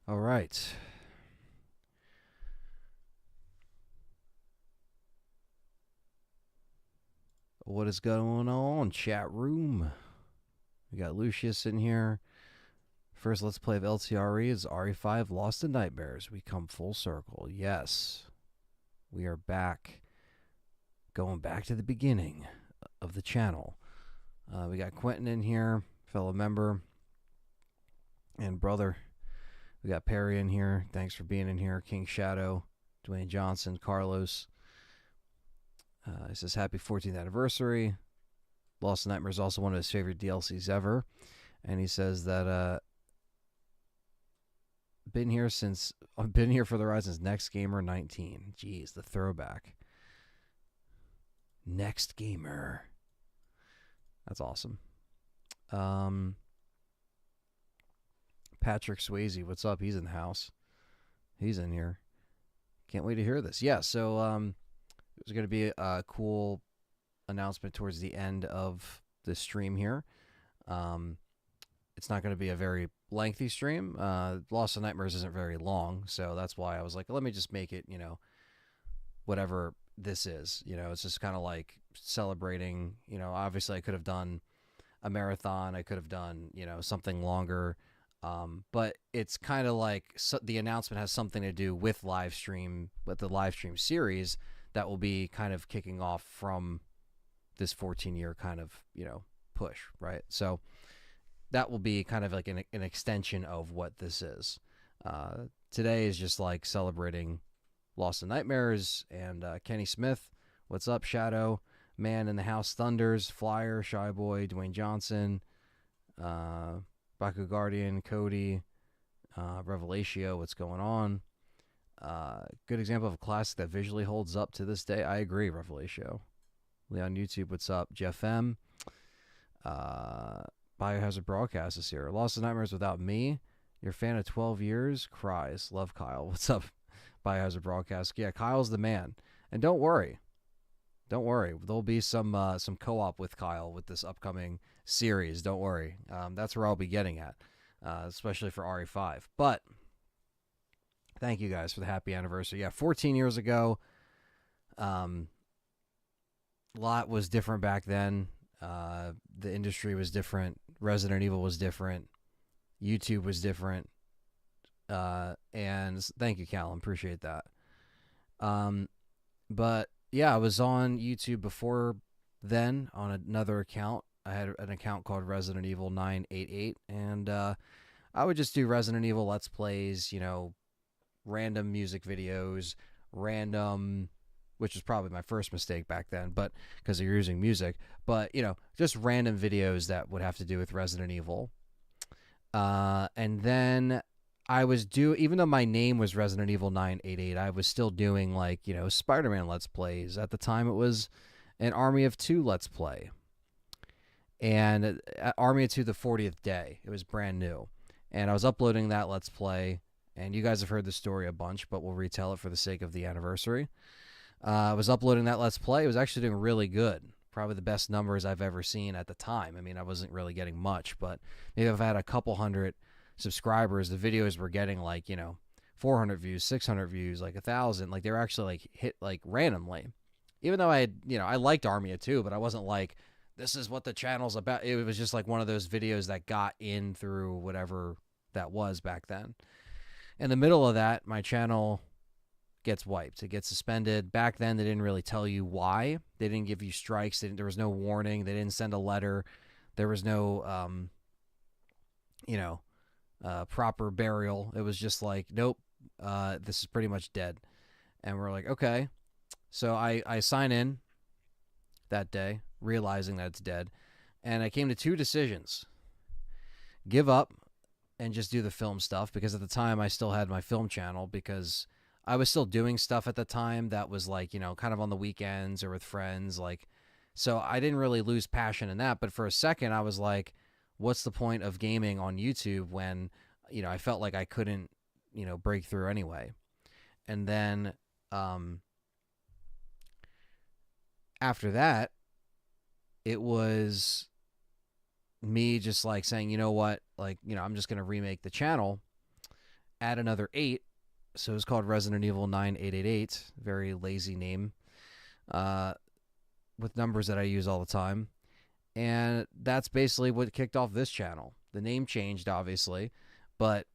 All right. What is going on, chat room? We got Lucius in here. First, let's play of LTRE is RE5 Lost in Nightmares. We come full circle. Yes. We are back. Going back to the beginning of the channel. We got Quentin in here, fellow member and brother. We got Perry in here. Thanks for being in here. King Shadow, Dwayne Johnson, Carlos. It says happy 14th anniversary. Lost in Nightmares is also one of his favorite DLCs ever. And he says that been here for the ride since Next Gamer 19. Jeez, the throwback. Next Gamer. That's awesome. Patrick Swayze, what's up? He's in the house. He's in here. Can't wait to hear this. Yeah, so there's going to be a cool announcement towards the end of the stream here. It's not going to be a very lengthy stream. Lost in Nightmares isn't very long, so that's why I was like, let me just make it, whatever this is. It's just kind of like celebrating. Obviously I could have done a marathon. I could have done, something longer. But it's kind of like the announcement has something to do with the live stream series that will be kind of kicking off from this 14-year kind of, push, right? So that will be kind of like an extension of what this is. Today is just like celebrating Lost in Nightmares and Kenny Smith. What's up, Shadow? Man in the House Thunders, Flyer, Shy Boy, Dwayne Johnson, Baku Guardian, Cody, Revelatio, what's going on? Good example of a classic that visually holds up to this day. I agree, Revelatio. Leon YouTube, what's up? Jeff M. Biohazard Broadcast is here. Lost in Nightmares without me. Your fan of 12 years cries. Love Kyle. What's up, Biohazard Broadcast? Yeah, Kyle's the man. And don't worry. There'll be some co-op with Kyle with this upcoming series. Don't worry. That's where I'll be getting at, especially for RE5. But thank you guys for the happy anniversary. Yeah, 14 years ago. A lot was different back then. The industry was different. Resident Evil was different. YouTube was different. And thank you, Callum. Appreciate that. But yeah, I was on YouTube before then on another account. I had an account called Resident Evil 988, and I would just do Resident Evil Let's Plays, random music videos, which was probably my first mistake back then, but because you're using music, but just random videos that would have to do with Resident Evil. And then even though my name was Resident Evil 988, I was still doing Spider-Man Let's Plays. At the time, it was an Army of Two Let's Play. And Army of Two, the 40th day. It was brand new. And I was uploading that Let's Play. And you guys have heard the story a bunch, but we'll retell it for the sake of the anniversary. I was uploading that Let's Play. It was actually doing really good. Probably the best numbers I've ever seen at the time. I mean, I wasn't really getting much, but maybe if I had a couple hundred subscribers, the videos were getting 400 views, 600 views, 1,000. They were actually hit randomly. Even though I liked Army of Two, but I wasn't this is what the channel's about. It was just one of those videos that got in through whatever that was back then. In the middle of that, my channel gets wiped. It gets suspended. Back then, they didn't really tell you why. They didn't give you strikes. There was no warning. They didn't send a letter. There was no, proper burial. It was just nope, this is pretty much dead. And we're like, okay. So I sign in that day, realizing that it's dead. And I came to two decisions. Give up and just do the film stuff, because at the time I still had my film channel, because I was still doing stuff at the time that was kind of on the weekends or with friends. So I didn't really lose passion in that. But for a second, I was like, what's the point of gaming on YouTube when, I felt like I couldn't, break through anyway. And then after that, it was me just saying, you know what, I'm just going to remake the channel. add another 8. So it was called Resident Evil 9888. Very lazy name uh, with numbers that I use all the time. And that's basically what kicked off this channel. The name changed, obviously, but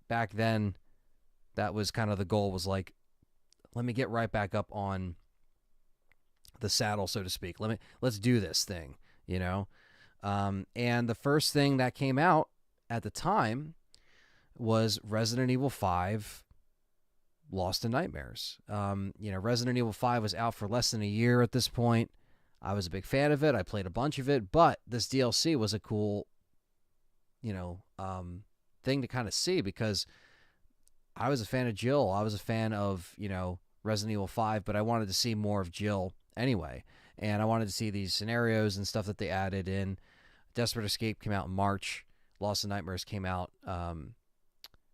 back then, that was kind of the goal, was like, let me get right back up on the saddle, so to speak. Let's do this thing, you know? And the first thing that came out at the time was Resident Evil 5 Lost in Nightmares. Resident Evil 5 was out for less than a year at this point. I was a big fan of it. I played a bunch of it, but this DLC was a cool, thing to kind of see, because I was a fan of Jill. I was a fan of, Resident Evil 5, but I wanted to see more of Jill anyway. And I wanted to see these scenarios and stuff that they added in. Desperate Escape came out in March. Lost in Nightmares came out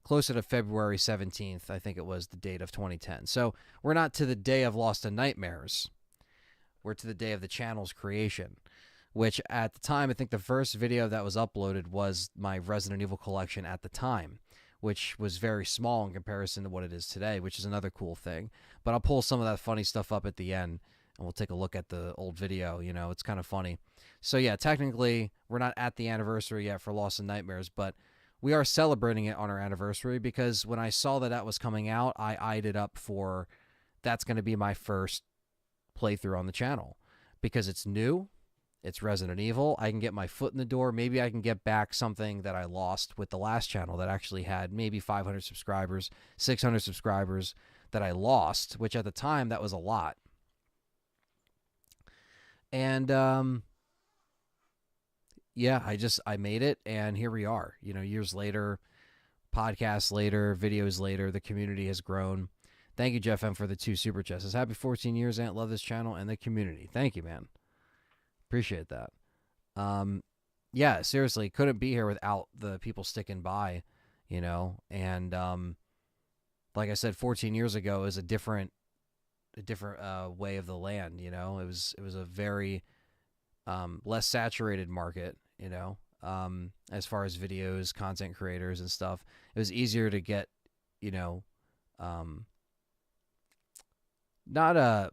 closer to February 17th, I think it was the date of 2010. So we're not to the day of Lost in Nightmares. We're to the day of the channel's creation, which at the time, I think the first video that was uploaded was my Resident Evil collection at the time, which was very small in comparison to what it is today, which is another cool thing. But I'll pull some of that funny stuff up at the end, and we'll take a look at the old video. It's kind of funny. So yeah, technically, we're not at the anniversary yet for Lost in Nightmares, but we are celebrating it on our anniversary, because when I saw that was coming out, I eyed it up for, that's going to be my first playthrough on the channel, because it's new. It's Resident Evil. I can get my foot in the door. Maybe I can get back something that I lost with the last channel that actually had maybe 500 subscribers, 600 subscribers that I lost, which at the time, that was a lot. And, yeah, I made it, and here we are. Years later, podcasts later, videos later, the community has grown. Thank you, Jeff M, for the 2 super chats. Says, happy 14 years, Ant. Love this channel and the community. Thank you, man. Appreciate that. Yeah, seriously, couldn't be here without the people sticking by, and like I said, 14 years ago is a different way of the land. It was a very less saturated market, as far as videos, content creators and stuff. It was easier to get, not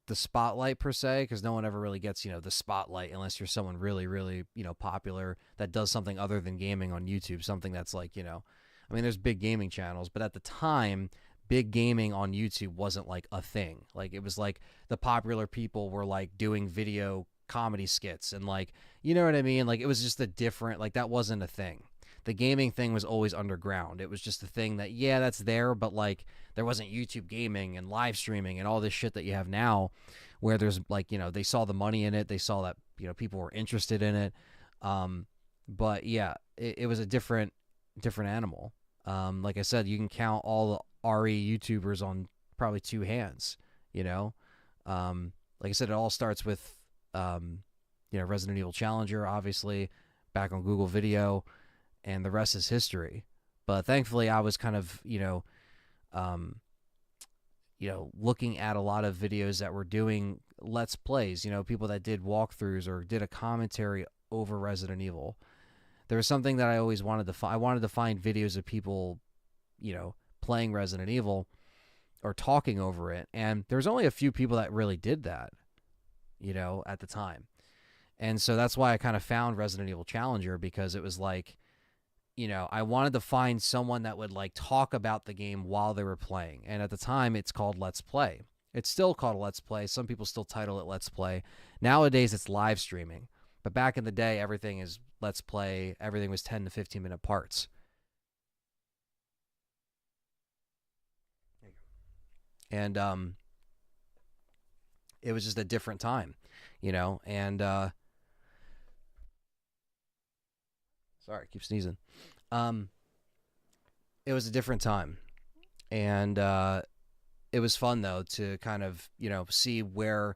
the spotlight per se, because no one ever really gets, the spotlight unless you're someone really, really, popular that does something other than gaming on YouTube, something that's like, there's big gaming channels, but at the time, big gaming on YouTube wasn't like a thing. Like, it was like the popular people were like doing video comedy skits and like, you know what I mean? Like, it was just a different, like, that wasn't a thing. The gaming thing was always underground. It was just a thing that, yeah, that's there, but like, there wasn't YouTube gaming and live streaming and all this shit that you have now, where there's like, they saw the money in it. They saw that, people were interested in it. But yeah, it was a different animal. Like I said, you can count all the RE YouTubers on probably 2 hands, Like I said, it all starts with, Resident Evil Challenger, obviously, back on Google Video, and the rest is history. But thankfully, I was kind of, looking at a lot of videos that were doing Let's Plays, people that did walkthroughs or did a commentary over Resident Evil. There was something that I always wanted to find. I wanted to find videos of people, playing Resident Evil or talking over it. And there's only a few people that really did that, at the time. And so that's why I kind of found Resident Evil Challenger, because it was like, I wanted to find someone that would like talk about the game while they were playing. And at the time, it's called Let's Play. It's still called Let's Play. Some people still title it Let's Play. Nowadays, it's live streaming. But back in the day, everything is Let's Play. Everything was 10 to 15 minute parts. And it was just a different time, and sorry, I keep sneezing. It was a different time, and it was fun though to kind of see where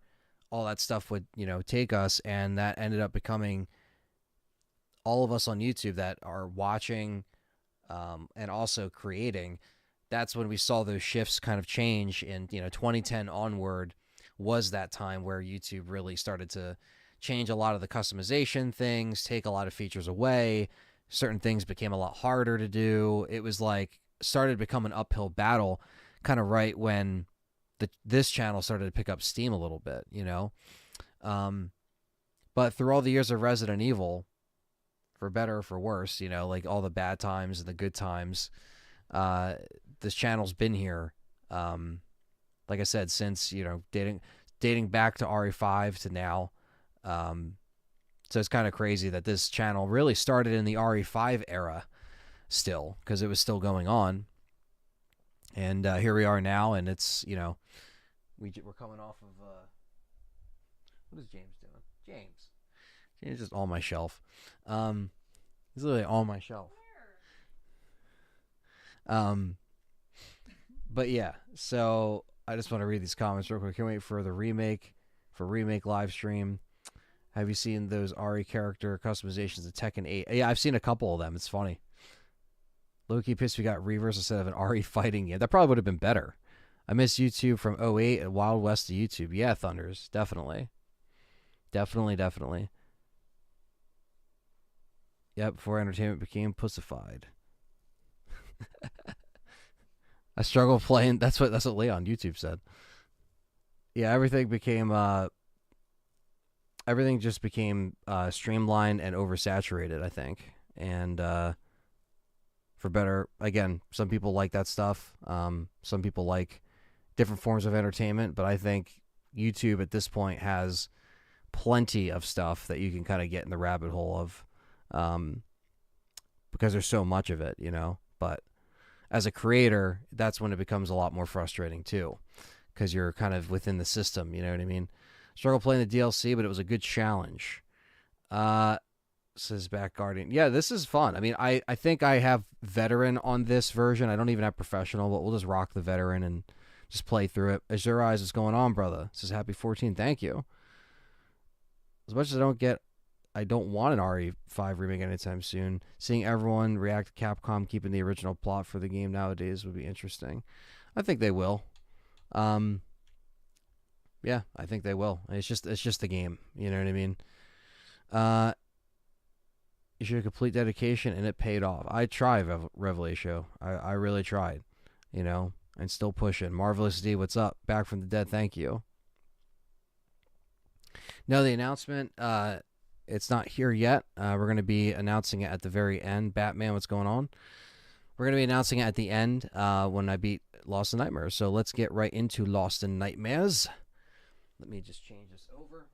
all that stuff would take us, and that ended up becoming all of us on YouTube that are watching and also creating. That's when we saw those shifts kind of change, and 2010 onward was that time where YouTube really started to change a lot of the customization things, take a lot of features away. Certain things became a lot harder to do. It was like started to become an uphill battle, kind of right when this channel started to pick up steam a little bit, you know. But through all the years of Resident Evil, for better or for worse, you know, like all the bad times and the good times, this channel's been here. Like I said, since, you know, dating back to RE5 to now. So it's kind of crazy that this channel really started in the RE5 era still, because it was still going on. And here we are now, and it's, you know, we're coming off of, what is James doing? James is just on my shelf. He's literally on my shelf. But yeah, so I just want to read these comments real quick. Can't wait for the remake live stream. Have you seen those RE character customizations of Tekken 8? Yeah, I've seen a couple of them. It's funny. Low-key pissed we got Reverse instead of an RE fighting game. That probably would have been better. I miss YouTube from 08 and Wild West to YouTube. Yeah, Thunders. Definitely. Definitely. Yep, before entertainment became pussified. I struggle playing. That's what Leon YouTube said. Yeah, everything just became streamlined and oversaturated, I think. And for better, again, some people like that stuff. Some people like different forms of entertainment, but I think YouTube at this point has plenty of stuff that you can kind of get in the rabbit hole of, because there's so much of it, you know. But as a creator, that's when it becomes a lot more frustrating too, because you're kind of within the system, you know what I mean? Struggle playing the DLC, but it was a good challenge. Says Back Guardian. Yeah, this is fun. I mean, I think I have veteran on this version. I don't even have professional, but we'll just rock the veteran and just play through it. Azure Eyes, what's going on, brother? Says happy 14. Thank you. As much as I don't want an RE5 remake anytime soon. Seeing everyone react to Capcom keeping the original plot for the game nowadays would be interesting. I think they will. Yeah, I think they will. It's just the game. You know what I mean? You should have complete dedication, and it paid off. I tried, Revelation. I really tried, you know, and still pushing. Marvelous D, what's up? Back from the dead, thank you. No, the announcement, it's not here yet. We're going to be announcing it at the very end. Batman, what's going on? We're going to be announcing it at the end when I beat Lost in Nightmares. So let's get right into Lost in Nightmares. Let me just change this over.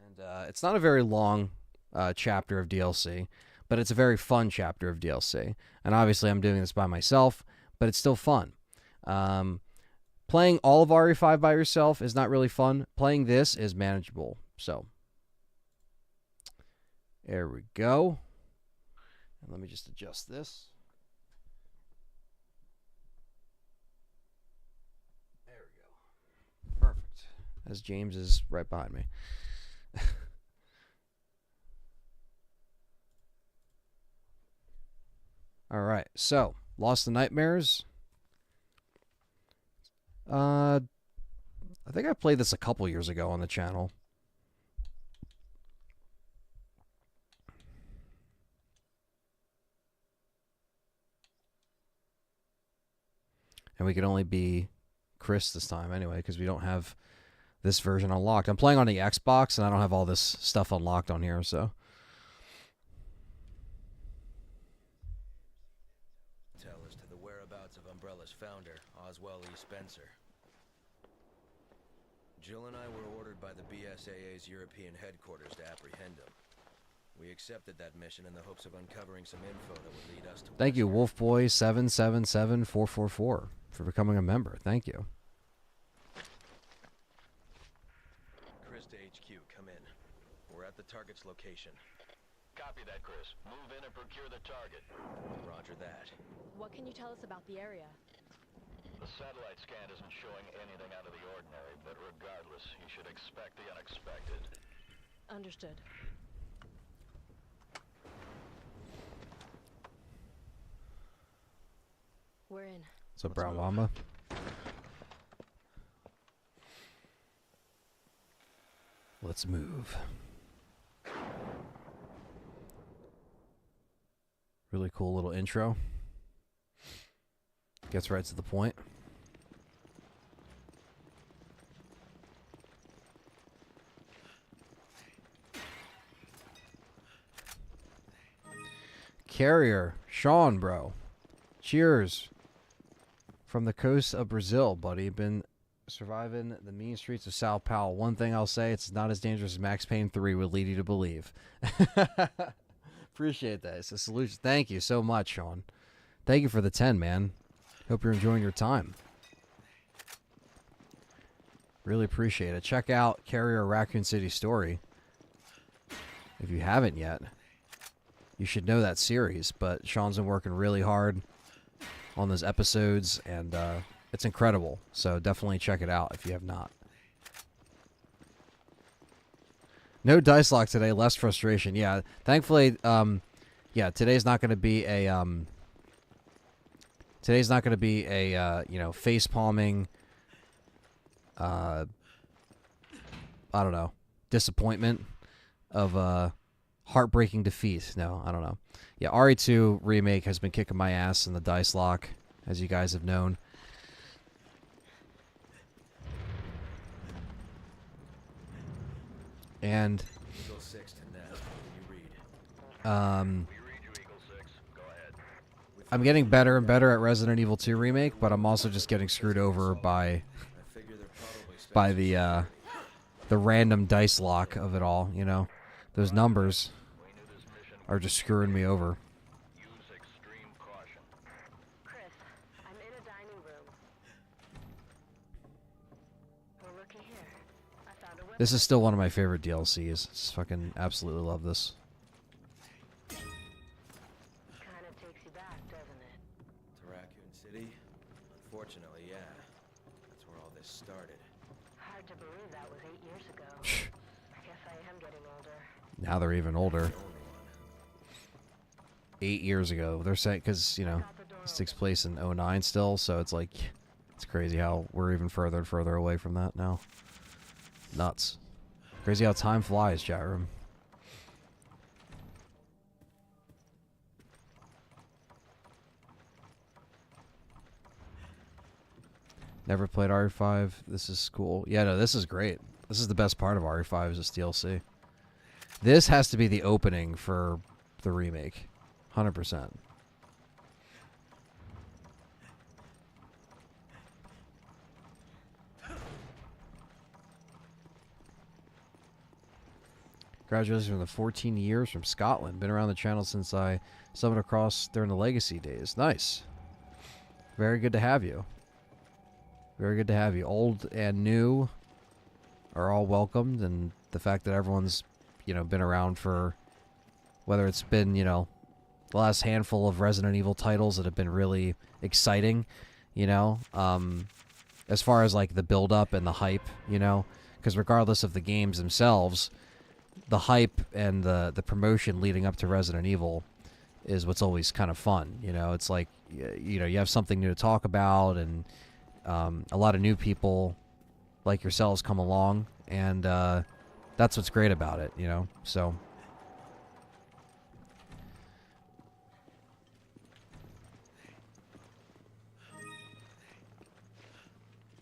And it's not a very long chapter of DLC, but it's a very fun chapter of DLC. And obviously I'm doing this by myself, but it's still fun. Playing all of RE5 by yourself is not really fun. Playing this is manageable. So, there we go. And let me just adjust this. There we go. Perfect. As James is right behind me. All right. So, Lost in Nightmares. I think I played this a couple years ago on the channel. And we could only be Chris this time anyway, because we don't have this version unlocked. I'm playing on the Xbox, and I don't have all this stuff unlocked on here, so. Tell us to the whereabouts of Umbrella's founder, Oswell E. Spencer. Jill and I were ordered by the BSAA's European headquarters to apprehend him. We accepted that mission in the hopes of uncovering some info that would lead us to... Thank you, Wolfboy777444, for becoming a member. Thank you. Chris to HQ, come in. We're at the target's location. Copy that, Chris. Move in and procure the target. Roger that. What can you tell us about the area? The satellite scan isn't showing anything out of the ordinary, but regardless, you should expect the unexpected. Understood. We're in. What's up, Brown Mamba? Let's move. really cool little intro. Gets right to the point. Carrier, Sean, bro. Cheers. From the coast of Brazil, buddy. Been surviving the mean streets of Sao Paulo. One thing I'll say, it's not as dangerous as Max Payne 3 would lead you to believe. Appreciate that. It's a solution. Thank you so much, Sean. Thank you for the 10, man. Hope you're enjoying your time. Really appreciate it. Check out Carrier Raccoon City Story. If you haven't yet, you should know that series. But Sean's been working really hard on those episodes, and it's incredible. So definitely check it out if you have not. No dice lock today, less frustration. Yeah, thankfully, yeah, today's not going to be a face palming, I don't know, disappointment of heartbreaking defeat. No, I don't know. Yeah, RE2 remake has been kicking my ass in the dice lock, as you guys have known. And Eagle 6 to Ned. Can you read? We read you, Eagle 6. Go ahead. I'm getting better and better at Resident Evil 2 remake, but I'm also just getting screwed over by I figure they're probably the random dice lock of it all, you know. Those numbers We knew this mission are just screwing me over. use extreme caution. Chris, I'm in a dining room. Well, looky here. I found a weapon. This is still one of my favorite DLCs. Just fucking absolutely love this. Kind of takes you back, doesn't it? to Raccoon City. Unfortunately, yeah. That's where all this started. Hard to believe that was 8 years ago. I guess I am getting older. Now they're even older. The only one. 8 years ago. They're saying, because, you know, this takes place in 09 still, so it's like, it's crazy how we're even further and further away from that now. Nuts. Crazy how time flies, chat room. Never played RE5. This is cool. Yeah, no, this is great. This is the best part of RE5 is this DLC. This has to be the opening for the remake. 100%. Congratulations on the 14 years from Scotland. Been around the channel since I summoned across during the Legacy days. Nice. Very good to have you. Very good to have you. Old and new are all welcomed, and the fact that everyone's, you know, been around for, whether it's been, you know, the last handful of Resident Evil titles that have been really exciting, you know, as far as like the build up and the hype, you know, because regardless of the games themselves, the hype and the promotion leading up to Resident Evil is what's always kind of fun. You know, it's like, you know, you have something new to talk about, and a lot of new people like yourselves come along, and that's what's great about it, you know. So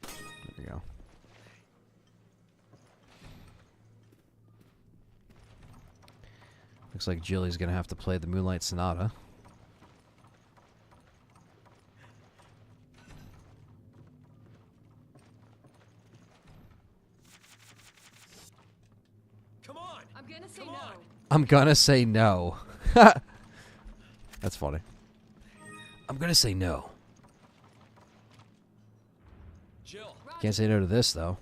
there we go. Looks like Jilly's gonna have to play the Moonlight Sonata. Come on! I'm gonna say Come no. on! I'm gonna say no. That's funny. I'm gonna say no. Jill! Can't say no to this, though.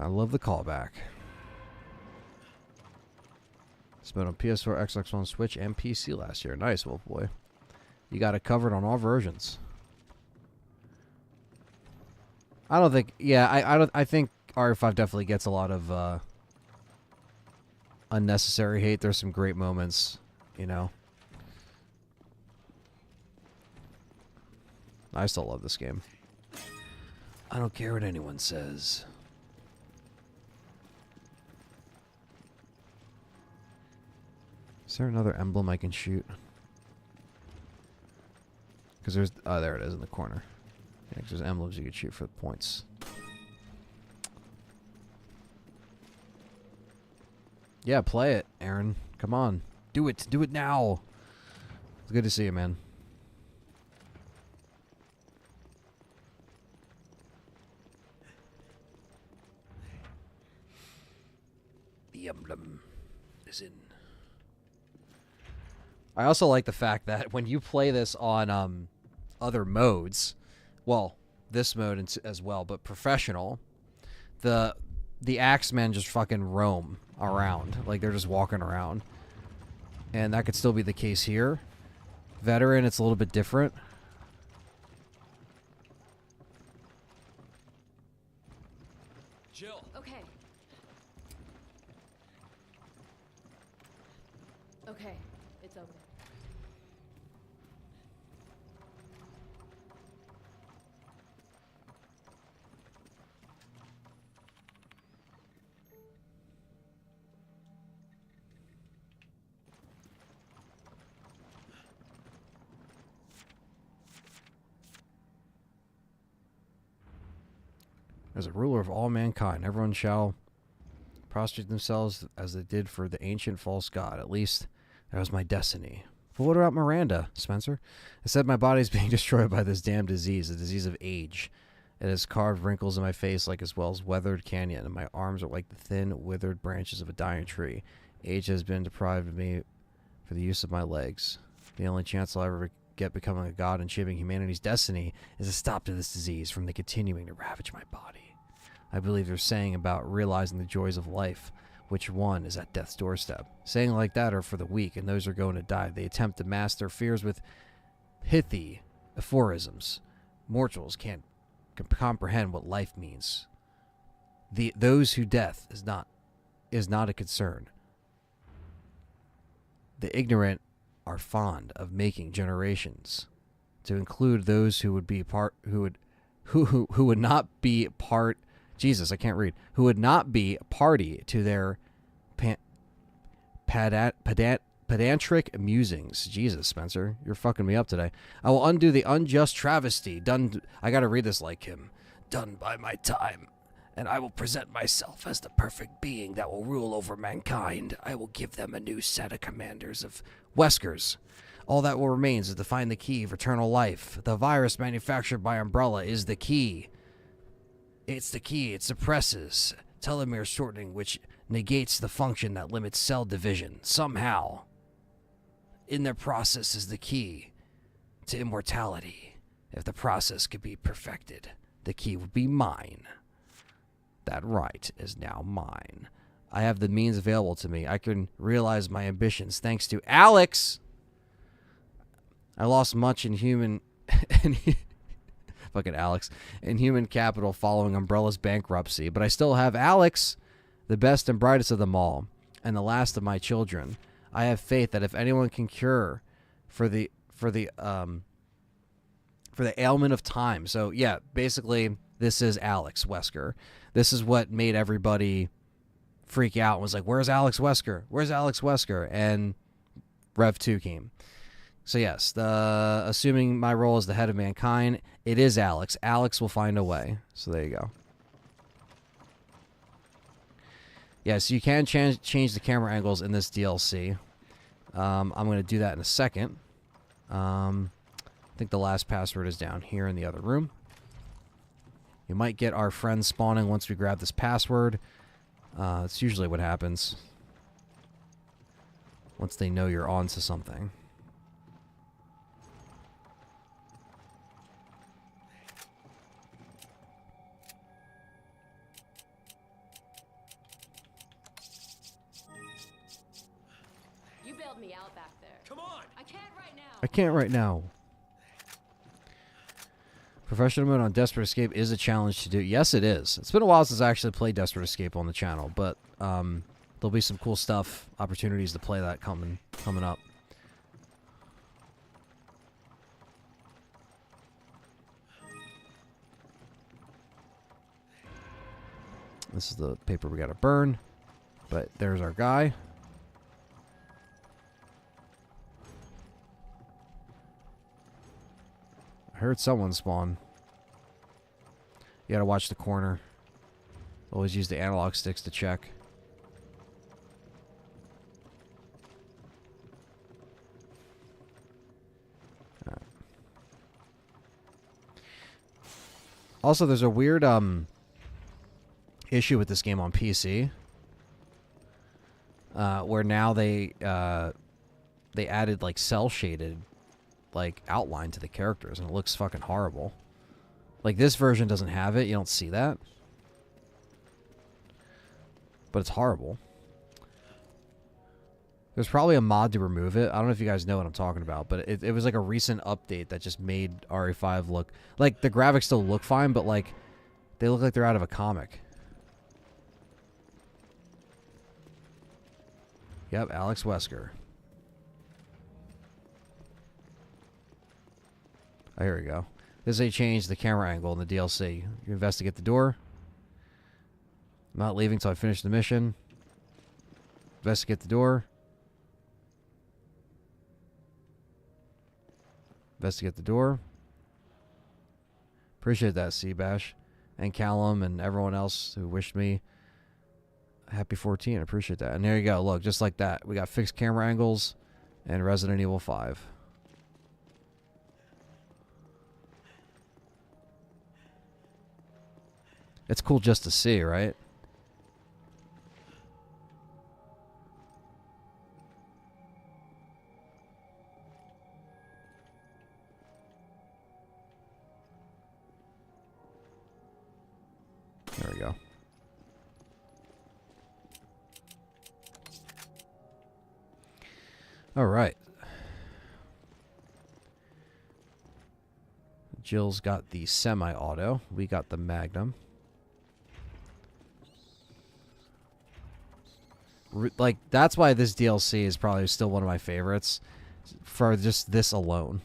I love the callback. Spent on PS4, Xbox One, Switch, and PC last year. Nice, Wolf Boy. You got it covered on all versions. I don't think. Yeah, I don't. I think RE5 definitely gets a lot of unnecessary hate. There's some great moments, you know. I still love this game. I don't care what anyone says. Is there another emblem I can shoot? Because there's... Oh, there it is in the corner. Yeah, 'cause there's emblems you can shoot for the points. Yeah, play it, Aaron. Come on. Do it. Do it now. It's good to see you, man. The emblem is in. I also like the fact that when you play this on other modes, well, this mode as well, but professional, the axemen just fucking roam around. Like, they're just walking around. And that could still be the case here. Veteran, it's a little bit different. Jill. Okay. Okay, it's open. As a ruler of all mankind, everyone shall prostrate themselves as they did for the ancient false god. At least that was my destiny. But what about Miranda, Spencer? I said my body's being destroyed by this damn disease, the disease of age. It has carved wrinkles in my face like as well as weathered canyon, and my arms are like the thin, withered branches of a dying tree. Age has been deprived of me for the use of my legs. The only chance I'll ever get becoming a god and shaping humanity's destiny is a stop to this disease from the continuing to ravage my body. I believe they're saying about realizing the joys of life, which one is at death's doorstep. Saying like that are for the weak, and those are going to die. They attempt to mask their fears with pithy aphorisms. Mortals can't comprehend what life means. Those who death is not a concern. The ignorant are fond of making generations to include those who would be who would not be part. Jesus, I can't read. Who would not be party to their pedantic musings. Jesus, Spencer, you're fucking me up today. I will undo the unjust travesty done. I gotta read this like him. Done by my time, and I will present myself as the perfect being that will rule over mankind. I will give them a new set of commanders of Weskers. All that will remains is to find the key of eternal life. The virus manufactured by Umbrella is the key. It's the key. It suppresses telomere shortening, which negates the function that limits cell division. Somehow, in their process is the key to immortality. If the process could be perfected, the key would be mine. That right is now mine. I have the means available to me. I can realize my ambitions thanks to Alex. I lost much in human... fucking Alex, in human capital following Umbrella's bankruptcy, but I still have Alex, the best and brightest of them all, and the last of my children. I have faith that if anyone can cure for the ailment of time. So yeah, basically this is Alex Wesker. This is what made everybody freak out and was like, where's Alex Wesker? Where's Alex Wesker? And Rev 2 came. So yes, assuming my role is the head of mankind, it is Alex. Alex will find a way. So there you go. Yeah, so you can change the camera angles in this DLC. I'm going to do that in a second. I think the last password is down here in the other room. You might get our friends spawning once we grab this password. It's usually what happens once they know you're on to something. Me out back there. Come on! I can't right now. I can't right now. Professional mode on Desperate Escape is a challenge to do. Yes, it is. It's been a while since I actually played Desperate Escape on the channel, but there'll be some cool stuff, opportunities to play that coming up. This is the paper we gotta burn, but there's our guy. I heard someone spawn. You gotta watch the corner. Always use the analog sticks to check. Alright. Also, there's a weird issue with this game on PC, where now they added like cell shaded like outline to the characters, and it looks fucking horrible. Like, this version doesn't have it. You don't see that. But it's horrible. There's probably a mod to remove it. I don't know if you guys know what I'm talking about, but it was like a recent update that just made RE5 look... Like, the graphics still look fine, but, like, they look like they're out of a comic. Yep, Alex Wesker. Oh, here we go. This they changed the camera angle in the DLC. You investigate the door. I'm not leaving until I finish the mission. Investigate the door. Investigate the door. Appreciate that, Seabash. And Callum and everyone else who wished me happy 14. I appreciate that. And there you go. Look, just like that. We got fixed camera angles and Resident Evil 5. It's cool just to see, right? There we go. All right. Jill's got the semi-auto. We got the Magnum. Like, that's why this DLC is probably still one of my favorites. For just this alone.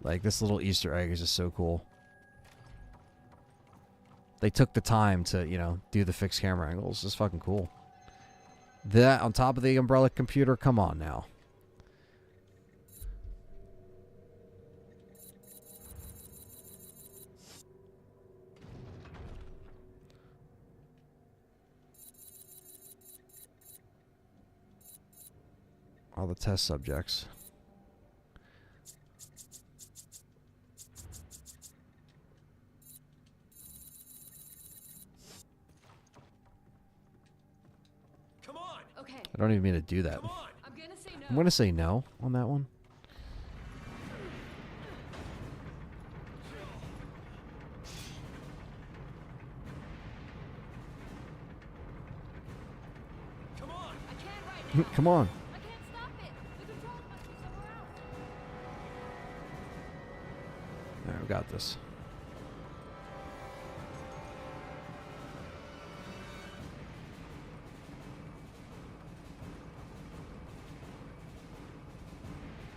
Like, this little Easter egg is just so cool. They took the time to, you know, do the fixed camera angles. It's fucking cool. That on top of the Umbrella computer, come on now. All the test subjects. Come on. Okay. I don't even mean to do that. Come on. I'm gonna say no. I'm going to say no on that one. Come on. I can't right now. Come on. I can't stop it. The controls must be somewhere else. All right, we got this.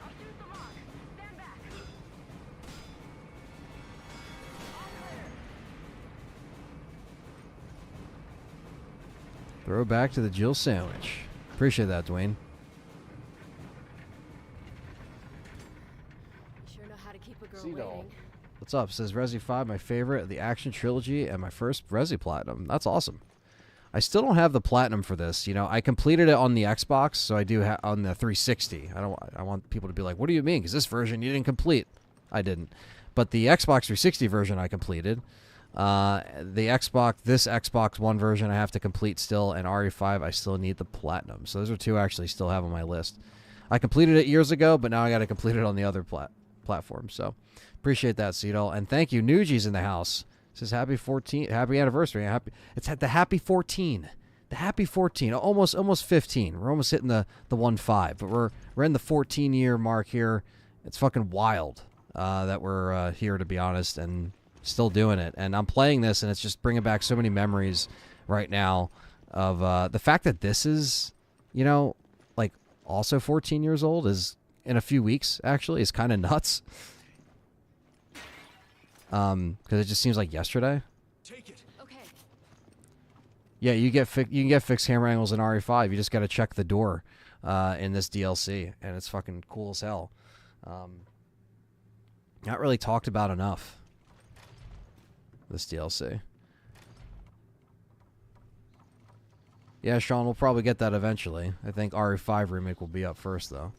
I'll shoot the mark. Stand back. Throw back to the Jill sandwich. Appreciate that, Dwayne. You sure know how to keep a girl Sea doll. waiting. What's up? Says Resi 5, my favorite of the action trilogy and my first Resi Platinum. That's awesome. I still don't have the Platinum for this. You know, I completed it on the Xbox, so I do have on the 360. I want people to be like, what do you mean? Because this version you didn't complete. I didn't. But the Xbox 360 version I completed. The this Xbox One version I have to complete still, and RE5 I still need the Platinum. So those are two I actually still have on my list. I completed it years ago, but now I got to complete it on the other platform. So appreciate that, Cedal, and thank you. Nuji's in the house. Says happy anniversary. It's at the happy 14. The happy 14. Almost 15. We're almost hitting the 1-5, but we're in the 14-year mark here. It's fucking wild that we're here, to be honest, and still doing it. And I'm playing this, and it's just bringing back so many memories right now of the fact that this is, like also 14 years old is in a few weeks actually is kind of nuts. Because it just seems like yesterday. Okay. Yeah, you can get fixed camera angles in RE5. You just got to check the door in this DLC, and it's fucking cool as hell. Not really talked about enough. This DLC. Yeah, Sean, we'll probably get that eventually. I think RE5 remake will be up first, though.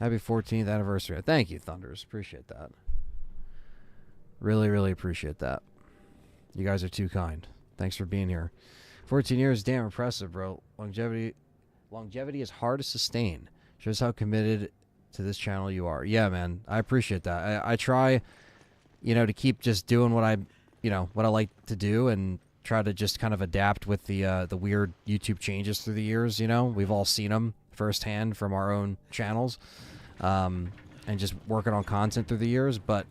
Happy 14th anniversary. Thank you, Thunders. Appreciate that. Really, really appreciate that. You guys are too kind. Thanks for being here. 14 years, damn impressive, bro. Longevity is hard to sustain. Shows how committed to this channel you are. Yeah, man. I appreciate that. I try, to keep just doing what I like to do and try to just kind of adapt with the weird YouTube changes through the years, We've all seen them firsthand from our own channels. And just working on content through the years. But,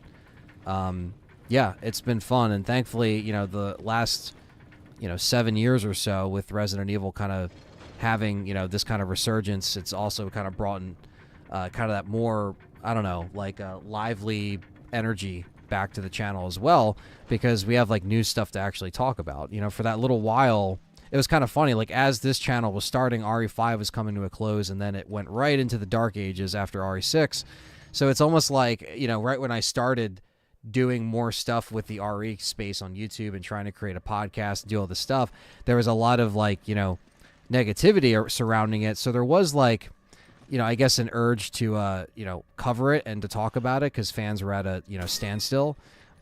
yeah, it's been fun. And thankfully, the last, 7 years or so with Resident Evil kind of having, this kind of resurgence, it's also kind of brought in kind of that more, I don't know, like lively energy back to the channel as well, because we have like new stuff to actually talk about. For that little while, it was kind of funny, like as this channel was starting, RE5 was coming to a close, and then it went right into the dark ages after RE6. So it's almost like, right when I started doing more stuff with the RE space on YouTube and trying to create a podcast and do all this stuff, there was a lot of like, negativity surrounding it. So there was like, I guess an urge to, cover it and to talk about it because fans were at a, standstill.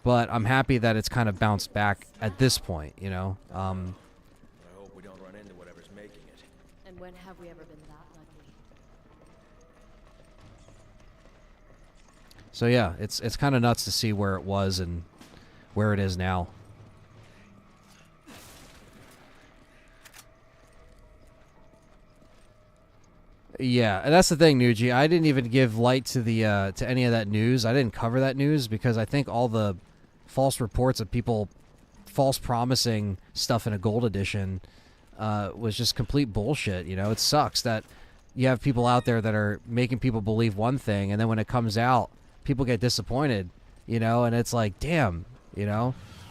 But I'm happy that it's kind of bounced back at this point, I hope we don't run into whatever's making it. And when have we ever been that lucky? So yeah, it's kind of nuts to see where it was and where it is now. Yeah, and that's the thing, Nuji. I didn't even give light to the to any of that news. I didn't cover that news because I think all the false reports of people false promising stuff in a gold edition was just complete bullshit. It sucks that you have people out there that are making people believe one thing, and then when it comes out, people get disappointed. And it's like, damn.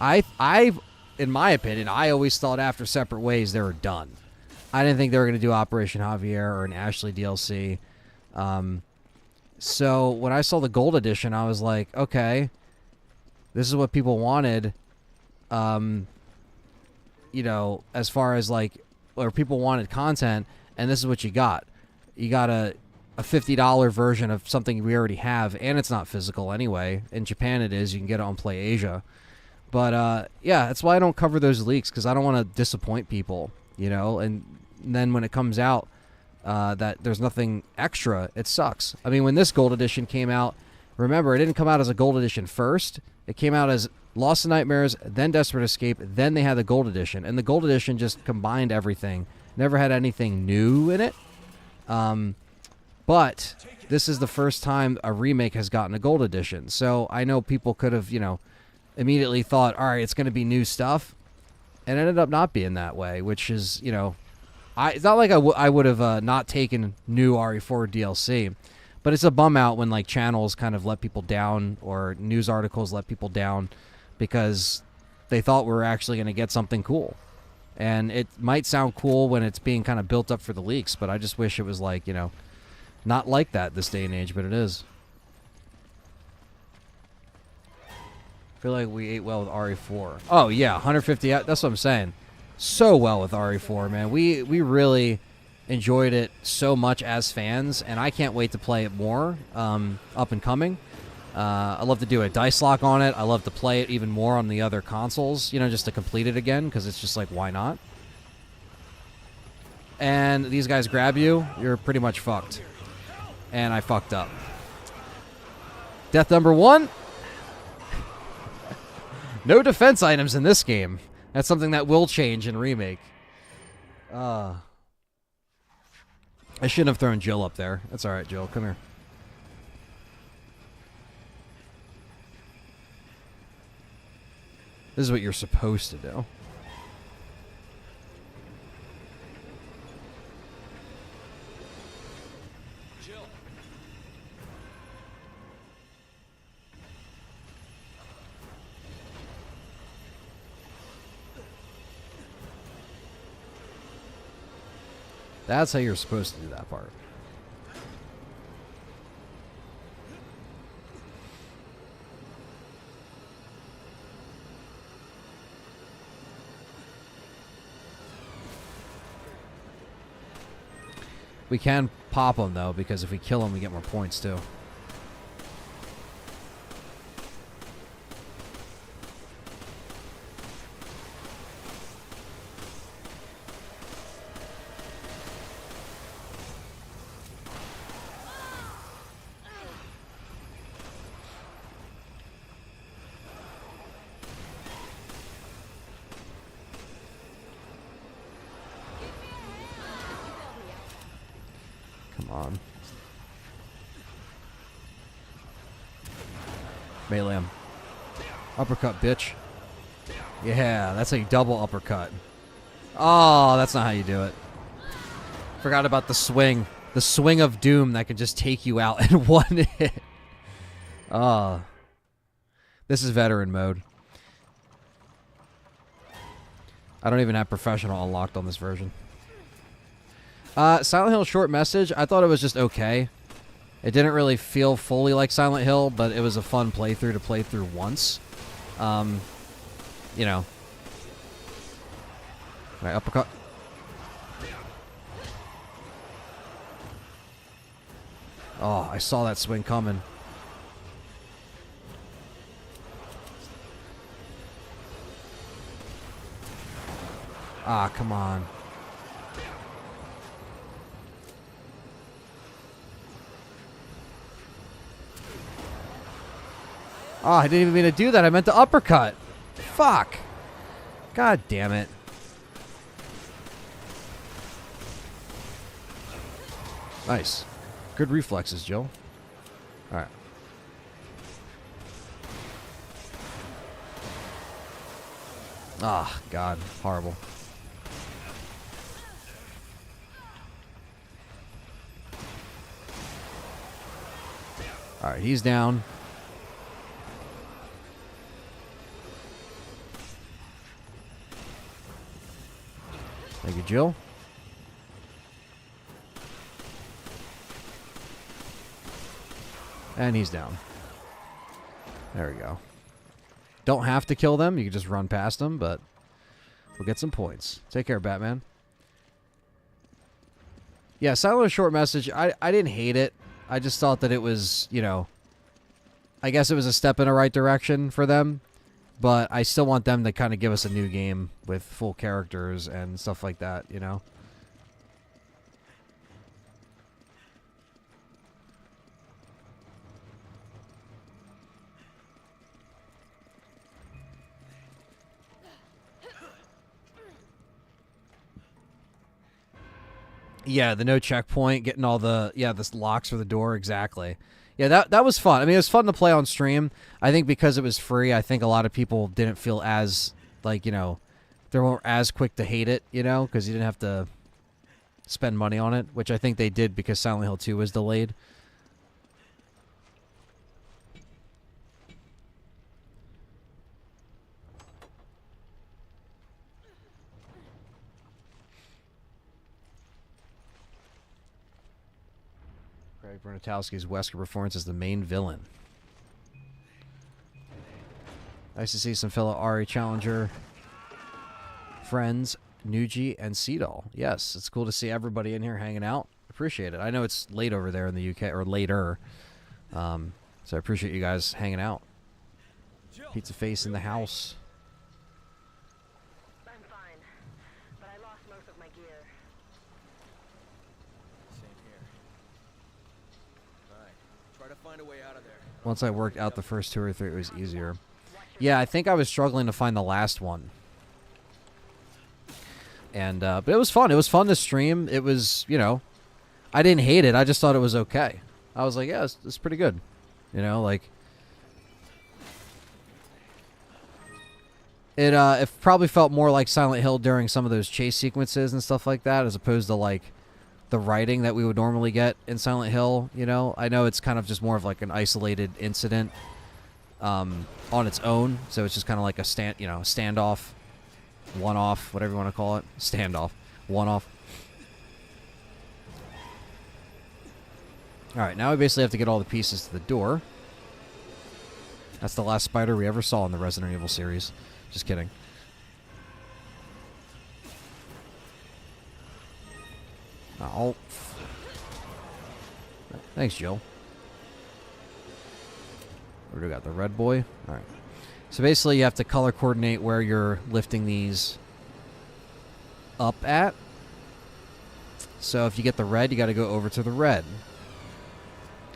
I, in my opinion, I always thought after Separate Ways they were done. I didn't think they were going to do Operation Javier or an Ashley DLC. So when I saw the gold edition, I was like, okay, this is what people wanted. As far as like, or people wanted content, and this is what you got. You got a $50 version of something we already have, and it's not physical anyway. In Japan it is. You can get it on Play Asia. But, yeah, that's why I don't cover those leaks, because I don't want to disappoint people, and then when it comes out that there's nothing extra, it sucks. I mean, when this gold edition came out, remember, it didn't come out as a gold edition first. It came out as Lost in Nightmares, then Desperate Escape, then they had the gold edition. And the gold edition just combined everything. Never had anything new in it. But this is the first time a remake has gotten a gold edition. So I know people could have, immediately thought, all right, it's going to be new stuff. And it ended up not being that way, which is, it's not like I would have not taken new RE4 DLC. But it's a bum out when like channels kind of let people down or news articles let people down because they thought we were actually going to get something cool. And it might sound cool when it's being kind of built up for the leaks, but I just wish it was like, not like that this day and age, but it is. I feel like we ate well with RE4. Oh, yeah, 150. That's what I'm saying. So well with RE4, man. We really enjoyed it so much as fans, and I can't wait to play it more up and coming. I love to do a dice lock on it. I love to play it even more on the other consoles, just to complete it again, because it's just like, why not? And these guys grab you, you're pretty much fucked. And I fucked up. Death number 1. No defense items in this game. That's something that will change in Remake. I shouldn't have thrown Jill up there. That's alright, Jill. Come here. This is what you're supposed to do. That's how you're supposed to do that part. We can pop them, though, because if we kill them, we get more points, too. On. Melee him. Uppercut, bitch. Yeah, that's a double uppercut. Oh, that's not how you do it. Forgot about the swing. The swing of doom that can just take you out in one hit. Oh. This is veteran mode. I don't even have professional unlocked on this version. Silent Hill short message, I thought it was just okay. It didn't really feel fully like Silent Hill, but it was a fun playthrough to play through once. You know. Alright, uppercut. Oh, I saw that swing coming. Ah, come on. Oh, I didn't even mean to do that. I meant to uppercut. Fuck. God damn it. Nice. Good reflexes, Joe. Alright. Ah, God. Horrible. Alright, he's down. Thank you, Jill. And he's down. There we go. Don't have to kill them. You can just run past them, but we'll get some points. Take care, Batman. Yeah, Silent short message. I didn't hate it. I just thought that it was, you know, I guess it was a step in the right direction for them. But I still want them to kind of give us a new game with full characters and stuff like that, you know? Yeah, the no checkpoint, getting all the, the locks for the door, exactly. Yeah, that was fun. I mean, it was fun to play on stream. I think because it was free, I think a lot of people didn't feel as, like, you know, they weren't as quick to hate it, you know, because you didn't have to spend money on it, which I think they did because Silent Hill 2 was delayed. Craig Bernatowski's Wesker performance as the main villain. Nice to see some fellow Ari Challenger friends, Nuji and Seedall. Yes, it's cool to see everybody in here hanging out. Appreciate it. I know it's late over there in the UK, or later. So I appreciate you guys hanging out. Pizza Face in the house. I'm fine, but I lost most of my gear. Same here. Alright, try to find a way out of there. Once I worked out the first 2 or 3, it was easier. Yeah, I think I was struggling to find the last one. And, but it was fun. It was fun to stream. It was, you know, I didn't hate it. I just thought it was okay. I was like, yeah, it's pretty good. You know, like, It probably felt more like Silent Hill during some of those chase sequences and stuff like that, as opposed to like the writing that we would normally get in Silent Hill. You know, I know it's kind of just more of like an isolated incident on its own, so it's just kind of like a standoff, one-off, whatever you want to call it, standoff, one-off. All right, now we basically have to get all the pieces to the door. That's the last spider we ever saw in the Resident Evil series. Just kidding. Oh. Thanks, Jill. What do we got? The red boy? Alright. So basically you have to color coordinate where you're lifting these up at. So if you get the red, you got to go over to the red.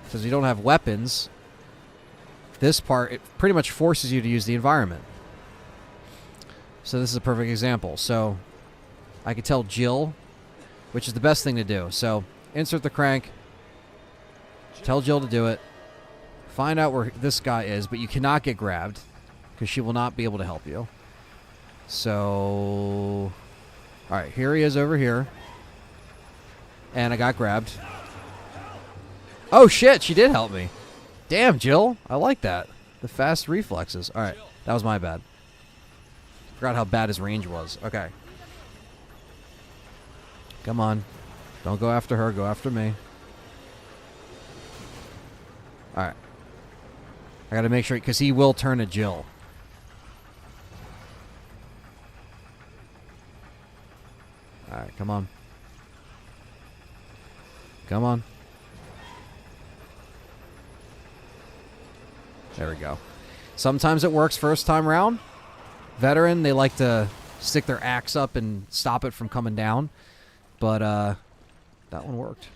Because you don't have weapons, this part, it pretty much forces you to use the environment. So this is a perfect example. So I could tell Jill, which is the best thing to do. So insert the crank, tell Jill to do it, find out where this guy is, but you cannot get grabbed because she will not be able to help you. So, all right, here he is over here. And I got grabbed. Oh, shit, she did help me. Damn, Jill. I like that. The fast reflexes. All right, that was my bad. Forgot how bad his range was. Okay. Come on. Don't go after her. Go after me. All right. I got to make sure, because he will turn to Jill. All right, come on. Come on. There we go. Sometimes it works first time round. Veteran, they like to stick their axe up and stop it from coming down. But that one worked.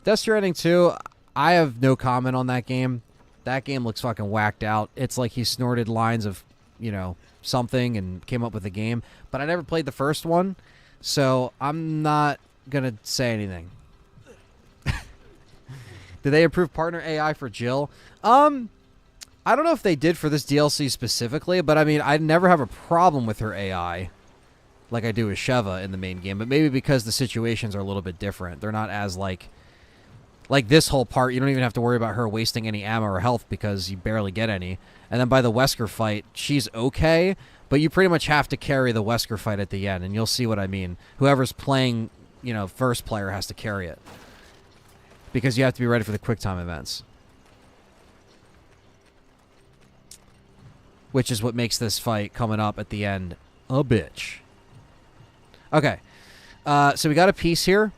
Death Stranding 2, I have no comment on that game. That game looks fucking whacked out. It's like he snorted lines of, you know, something and came up with a game. But I never played the first one, so I'm not going to say anything. Did they improve partner AI for Jill? I don't know if they did for this DLC specifically, but I mean, I never have a problem with her AI like I do with Sheva in the main game, but maybe because the situations are a little bit different. They're not as like this whole part, you don't even have to worry about her wasting any ammo or health because you barely get any. And then by the Wesker fight, she's okay, but you pretty much have to carry the Wesker fight at the end, and you'll see what I mean. Whoever's playing, you know, first player has to carry it. Because you have to be ready for the QuickTime events. Which is what makes this fight coming up at the end a bitch. Okay. So we got a piece here.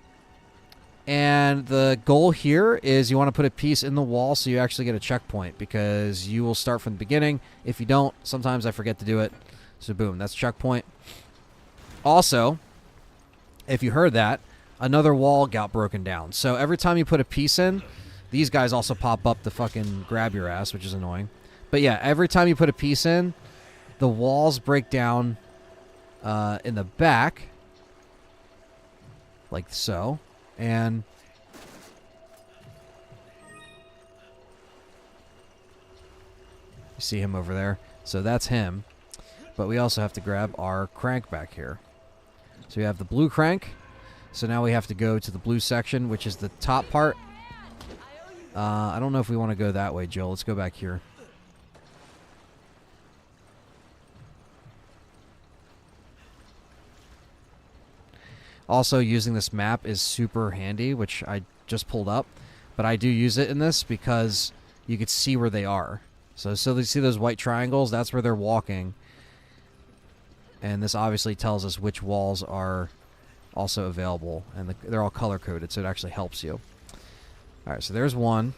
And the goal here is you want to put a piece in the wall so you actually get a checkpoint. Because you will start from the beginning. If you don't, sometimes I forget to do it. So boom, that's checkpoint. Also, if you heard that, another wall got broken down. So every time you put a piece in, these guys also pop up to fucking grab your ass, which is annoying. But yeah, every time you put a piece in, the walls break down in the back. Like so. And you see him over there. So that's him. But we also have to grab our crank back here. So we have the blue crank. So now we have to go to the blue section, which is the top part. I don't know if we want to go that way, Jill. Let's go back here. Also, using this map is super handy, which I just pulled up. But I do use it in this because you can see where they are. So you see those white triangles? That's where they're walking. And this obviously tells us which walls are also available. And they're all color-coded, so it actually helps you. Alright, so there's one.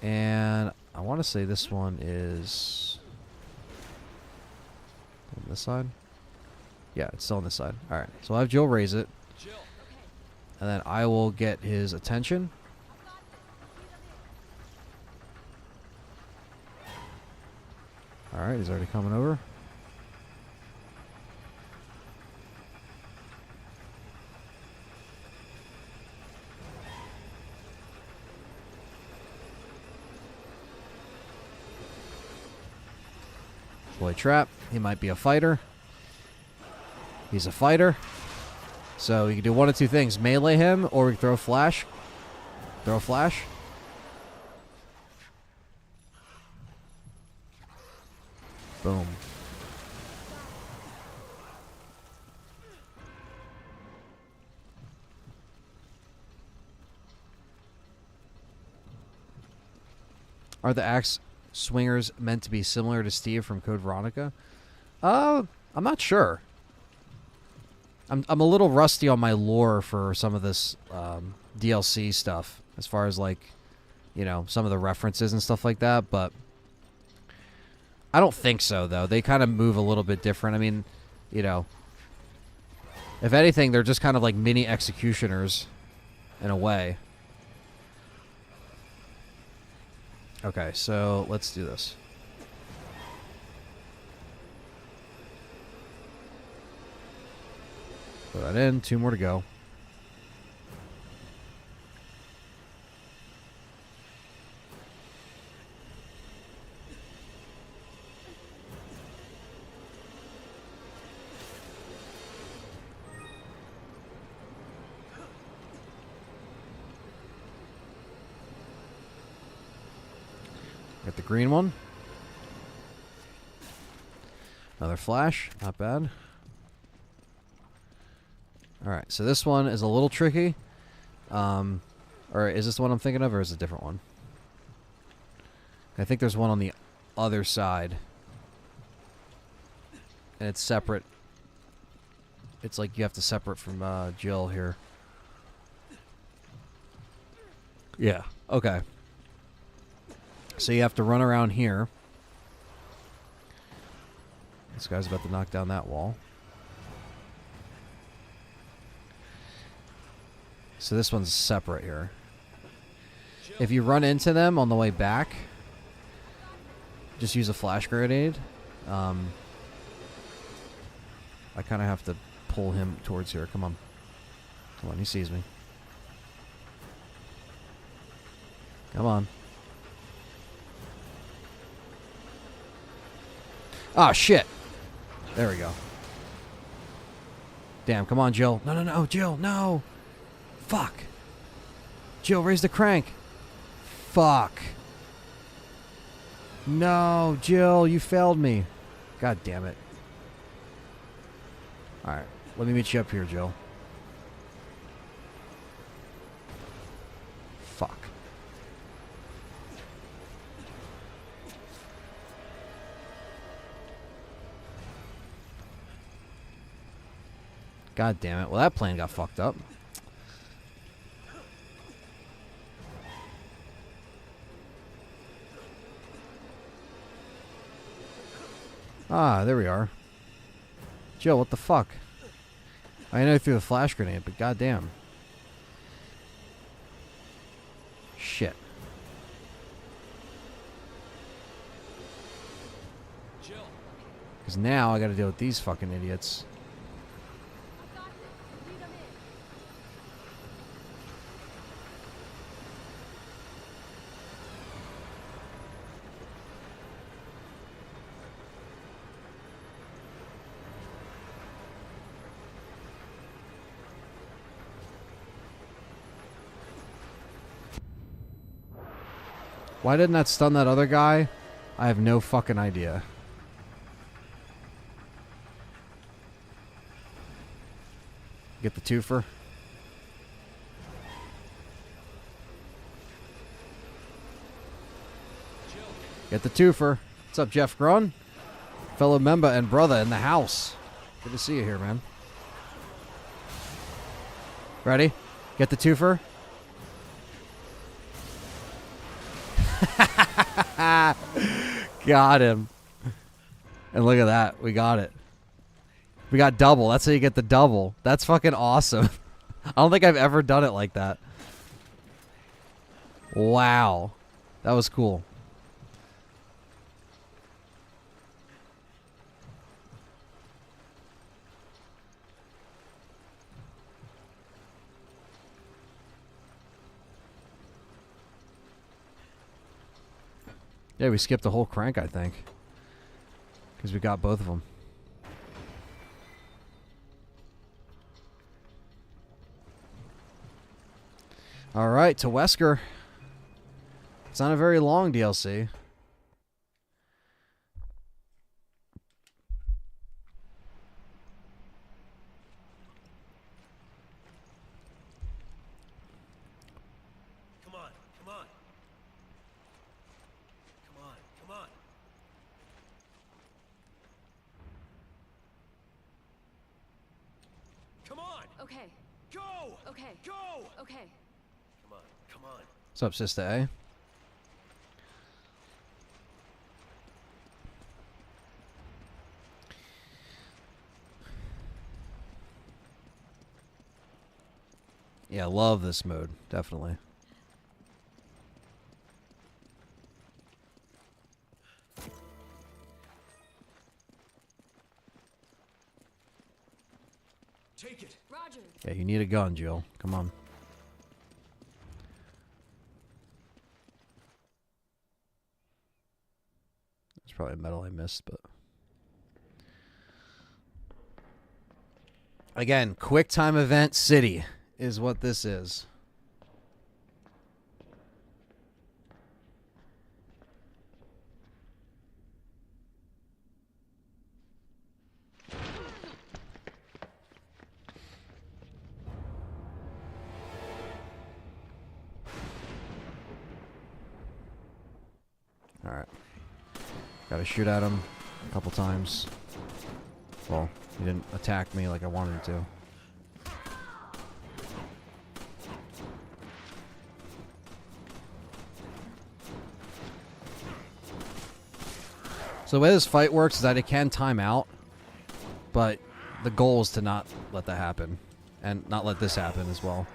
And I want to say this one is on this side. Yeah, it's still on this side. Alright, so I'll have Jill raise it. And then I will get his attention. Alright, he's already coming over. Deploy trap. He might be a fighter. He's a fighter. So you can do one of two things. Melee him, or we can throw flash. Throw a flash. Boom. Are the axe swingers meant to be similar to Steve from Code Veronica? I'm not sure. I'm a little rusty on my lore for some of this DLC stuff, as far as like, you know, some of the references and stuff like that, but I don't think so, though. They kind of move a little bit different. I mean, you know, if anything, they're just kind of like mini executioners in a way. Okay, so let's do this. Put that in. 2 more to go. Got the green one. Another flash. Not bad. Alright, so this one is a little tricky. Or is this the one I'm thinking of, or is it a different one? I think there's one on the other side. And it's separate. It's like you have to separate from Jill here. Yeah, okay. So you have to run around here. This guy's about to knock down that wall. So this one's separate here. If you run into them on the way back, just use a flash grenade. I kind of have to pull him towards here. Come on. Come on, he sees me. Come on. Ah, shit. There we go. Damn, come on, Jill. No, no, no, Jill, no. Fuck. Jill, raise the crank. Fuck. No, Jill, you failed me. God damn it. Alright, let me meet you up here, Jill. Fuck. God damn it. Well, that plane got fucked up. Ah, there we are. Jill, what the fuck? I know you threw a flash grenade, but goddamn. Shit. Because now I gotta deal with these fucking idiots. Why didn't that stun that other guy? I have no fucking idea. Get the twofer. Get the twofer. What's up, Jeff Grun? Fellow member and brother in the house. Good to see you here, man. Ready? Get the twofer. Got him. And look at that. We got it. We got double. That's how you get the double. That's fucking awesome. I don't think I've ever done it like that. Wow. That was cool. Yeah, we skipped the whole crank, I think. Because we got both of them. All right, to Wesker. It's not a very long DLC. Come on, come on. Come on, come on. Come on! Okay. Go! Okay. Go! Okay. Come on, come on. What's up, Sister A? Yeah, love this mode. Definitely. Take it. Roger. Yeah, you need a gun, Jill. Come on. There's probably a medal I missed, but... Again, quick time event city is what this is. Alright. Gotta shoot at him a couple times. Well, he didn't attack me like I wanted him to. So the way this fight works is that it can time out, but the goal is to not let that happen, and not let this happen as well.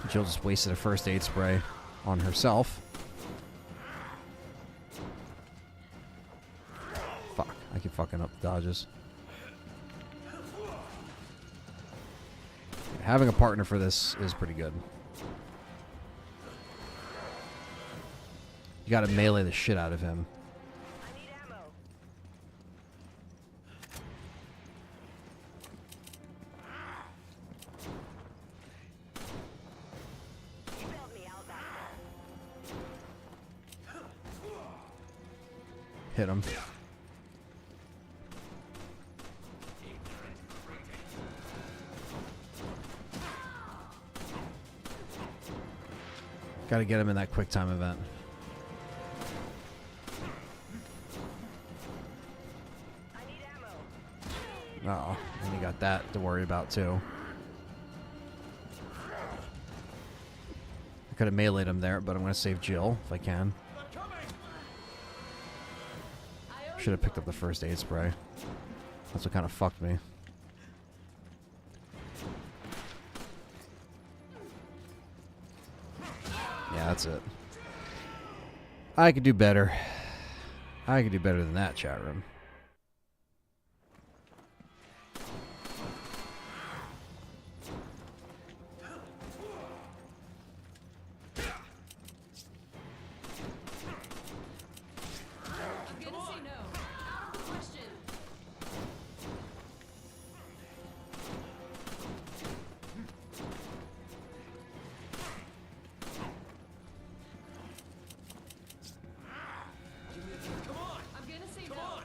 Jill just wasted a first aid spray on herself. Fuck, I keep fucking up the dodges. Having a partner for this is pretty good. You gotta melee the shit out of him. I need ammo. You bailed me out back there. Hit him. Gotta get him in that quick time event. I need ammo. Oh, and you got that to worry about too. I could have meleeed him there, but I'm gonna save Jill if I can. Should have picked up the first aid spray. That's what kind of fucked me. Yeah, that's it. I could do better. I could do better than that, chat room. I'm gonna say no. Out of the question. Come on! I'm gonna say Come no. on!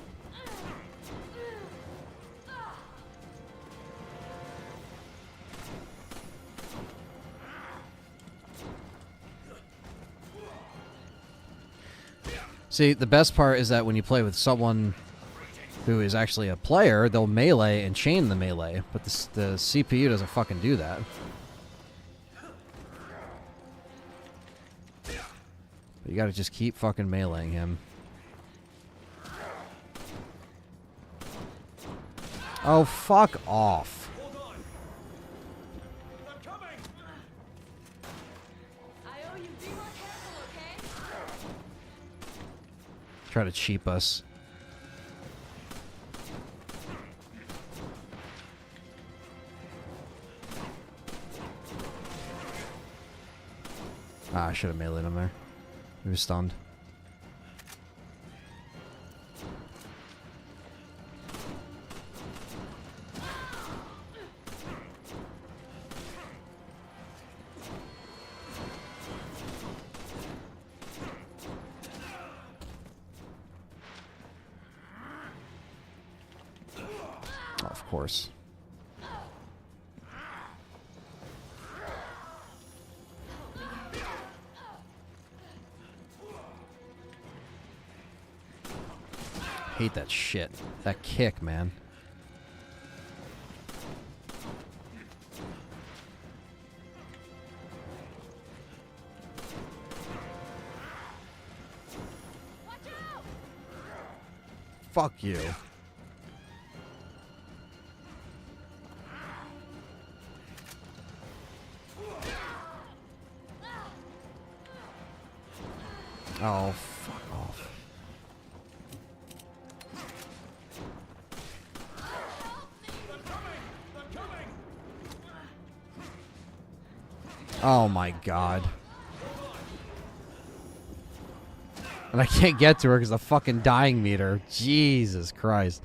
I'm doing it right now. See, the best part is that when you play with someone who is actually a player, they'll melee and chain the melee, but the CPU doesn't fucking do that. You gotta just keep fucking meleeing him. Oh, fuck off. Hold on! I'm coming! I owe you. Be more careful, okay? Try to cheap us. Ah, I should have meleeed him there. He was stunned. Oh, of course. Hate that shit. That kick, man. Fuck you. Oh, fuck off. Oh my god. And I can't get to her because the fucking dying meter. Jesus Christ.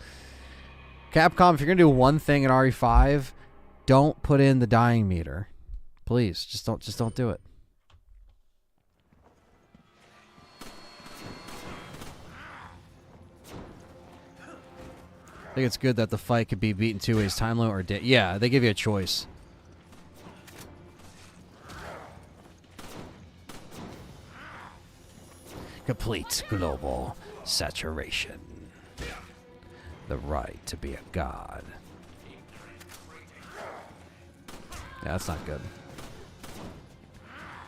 Capcom, if you're gonna do one thing in RE5, don't put in the dying meter. Please, just don't do it. I think it's good that the fight could be beaten 2 ways, time limit or yeah, they give you a choice. Complete global saturation. The right to be a god. Yeah, that's not good.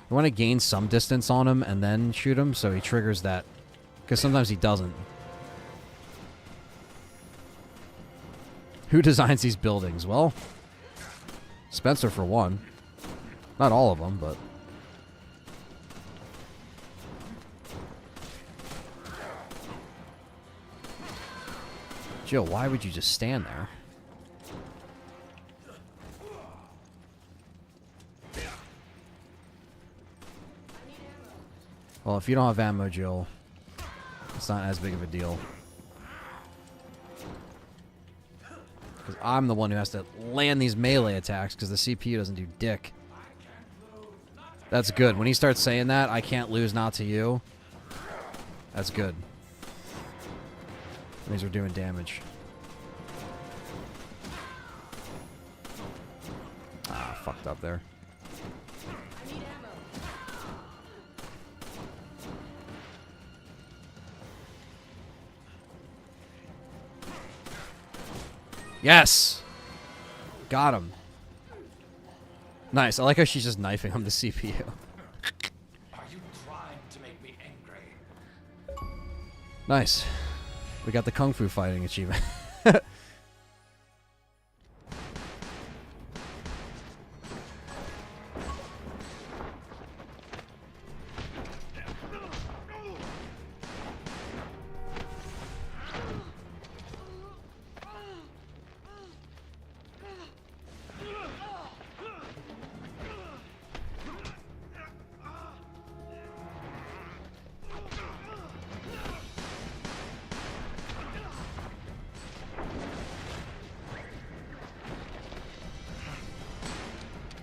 You want to gain some distance on him and then shoot him so he triggers that. Because sometimes he doesn't. Who designs these buildings? Well, Spencer for one. Not all of them, but... Jill, why would you just stand there? Well, if you don't have ammo, Jill, it's not as big of a deal. Because I'm the one who has to land these melee attacks because the CPU doesn't do dick. That's good. When he starts saying that, I can't lose not to you. That's good. These are doing damage. Ah, fucked up there. I need ammo. Yes! Got him. Nice. I like how she's just knifing him the CPU. Are you trying to make me angry? Nice. We got the Kung Fu fighting achievement.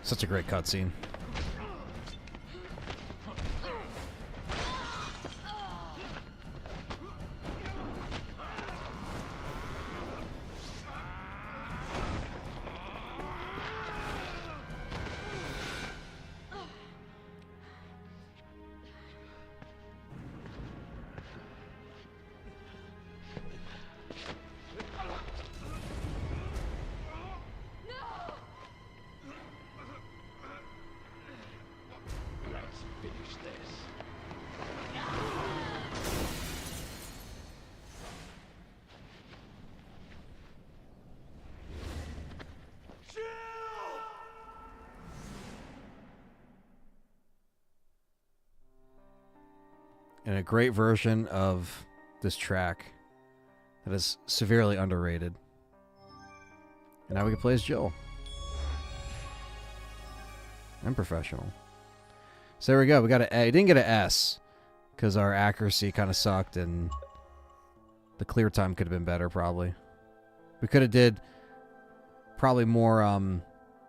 Such a great cutscene. And a great version of this track that is severely underrated. And now we can play as Jill. And Professional. So there we go. We got an A. Didn't get an S because our accuracy kind of sucked and the clear time could have been better probably. We could have did probably more.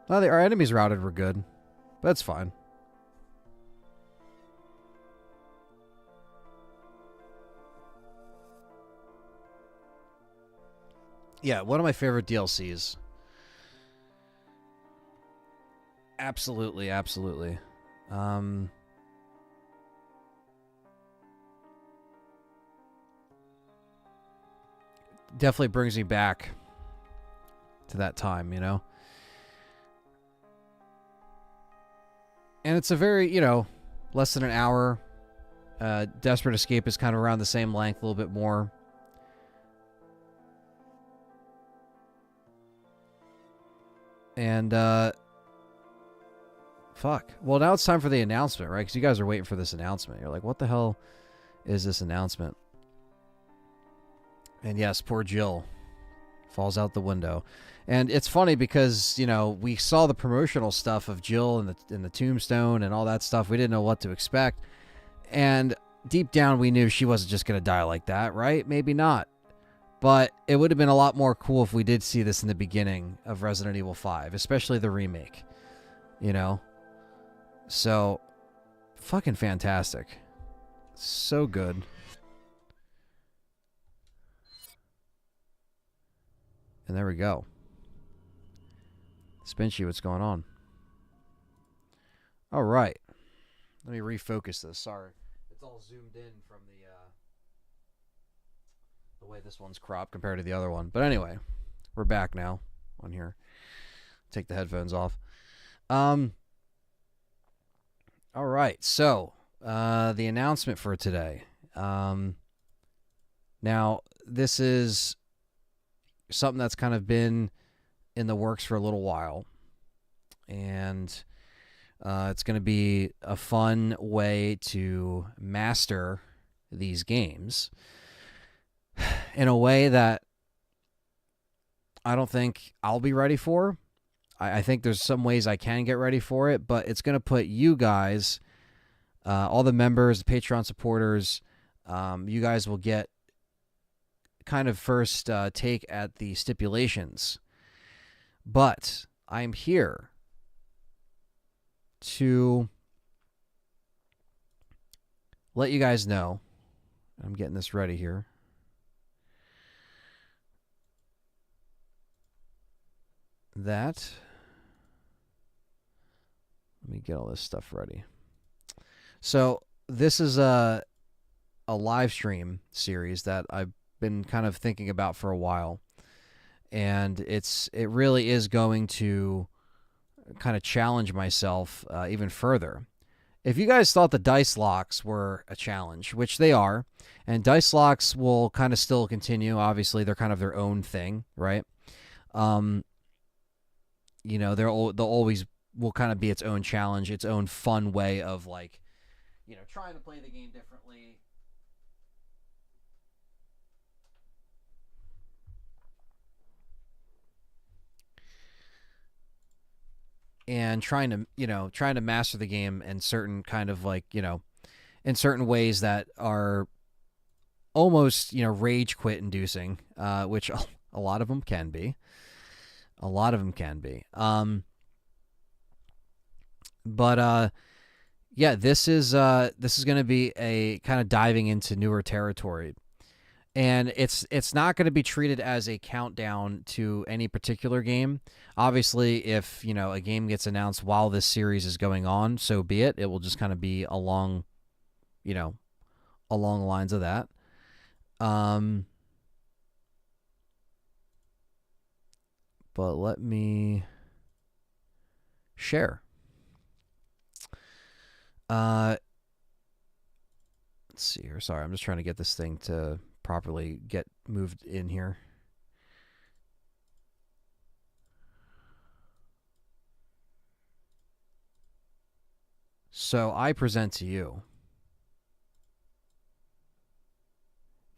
Well, our enemies routed were good. But that's fine. Yeah, one of my favorite DLCs. Absolutely, absolutely. Definitely brings me back to that time, you know? And it's a very, you know, less than an hour. Desperate Escape is kind of around the same length, a little bit more. And, fuck. Well, now it's time for the announcement, right? Because you guys are waiting for this announcement. You're like, what the hell is this announcement? And yes, poor Jill falls out the window. And it's funny because, you know, we saw the promotional stuff of Jill and the tombstone and all that stuff. We didn't know what to expect. And deep down, we knew she wasn't just going to die like that, right? Maybe not. But it would have been a lot more cool if we did see this in the beginning of Resident Evil 5, especially the remake, you know? So, fucking fantastic. So good. And there we go. Spinchy, what's going on? All right. Let me refocus this. Sorry. It's all zoomed in from the way this one's cropped compared to the other one. But anyway, we're back now on here. Take the headphones off. All right. So, the announcement for today. Now, this is something that's kind of been in the works for a little while. And it's going to be a fun way to master these games in a way that I don't think I'll be ready for. I think there's some ways I can get ready for it, but it's going to put you guys, all the members, the Patreon supporters, you guys will get kind of first take at the stipulations. But I'm here to let you guys know. I'm getting this ready here. That. Let me get all this stuff ready. So this is a live stream series that I've been kind of thinking about for a while. And it really is going to kind of challenge myself even further. If you guys thought the dice locks were a challenge, which they are, and dice locks will kind of still continue. Obviously, they're kind of their own thing, right? You know, they'll always will kind of be its own challenge, its own fun way of, like, you know, trying to play the game differently. And trying to master the game in certain kind of, like, you know, in certain ways that are almost, you know, rage quit inducing, which a lot of them can be. A lot of them can be. But yeah, this is going to be a kind of diving into newer territory. And it's not going to be treated as a countdown to any particular game. Obviously, if, you know, a game gets announced while this series is going on, so be it. It will just kind of be along the lines of that. But let me share. Let's see here. Sorry, I'm just trying to get this thing to properly get moved in here. So I present to you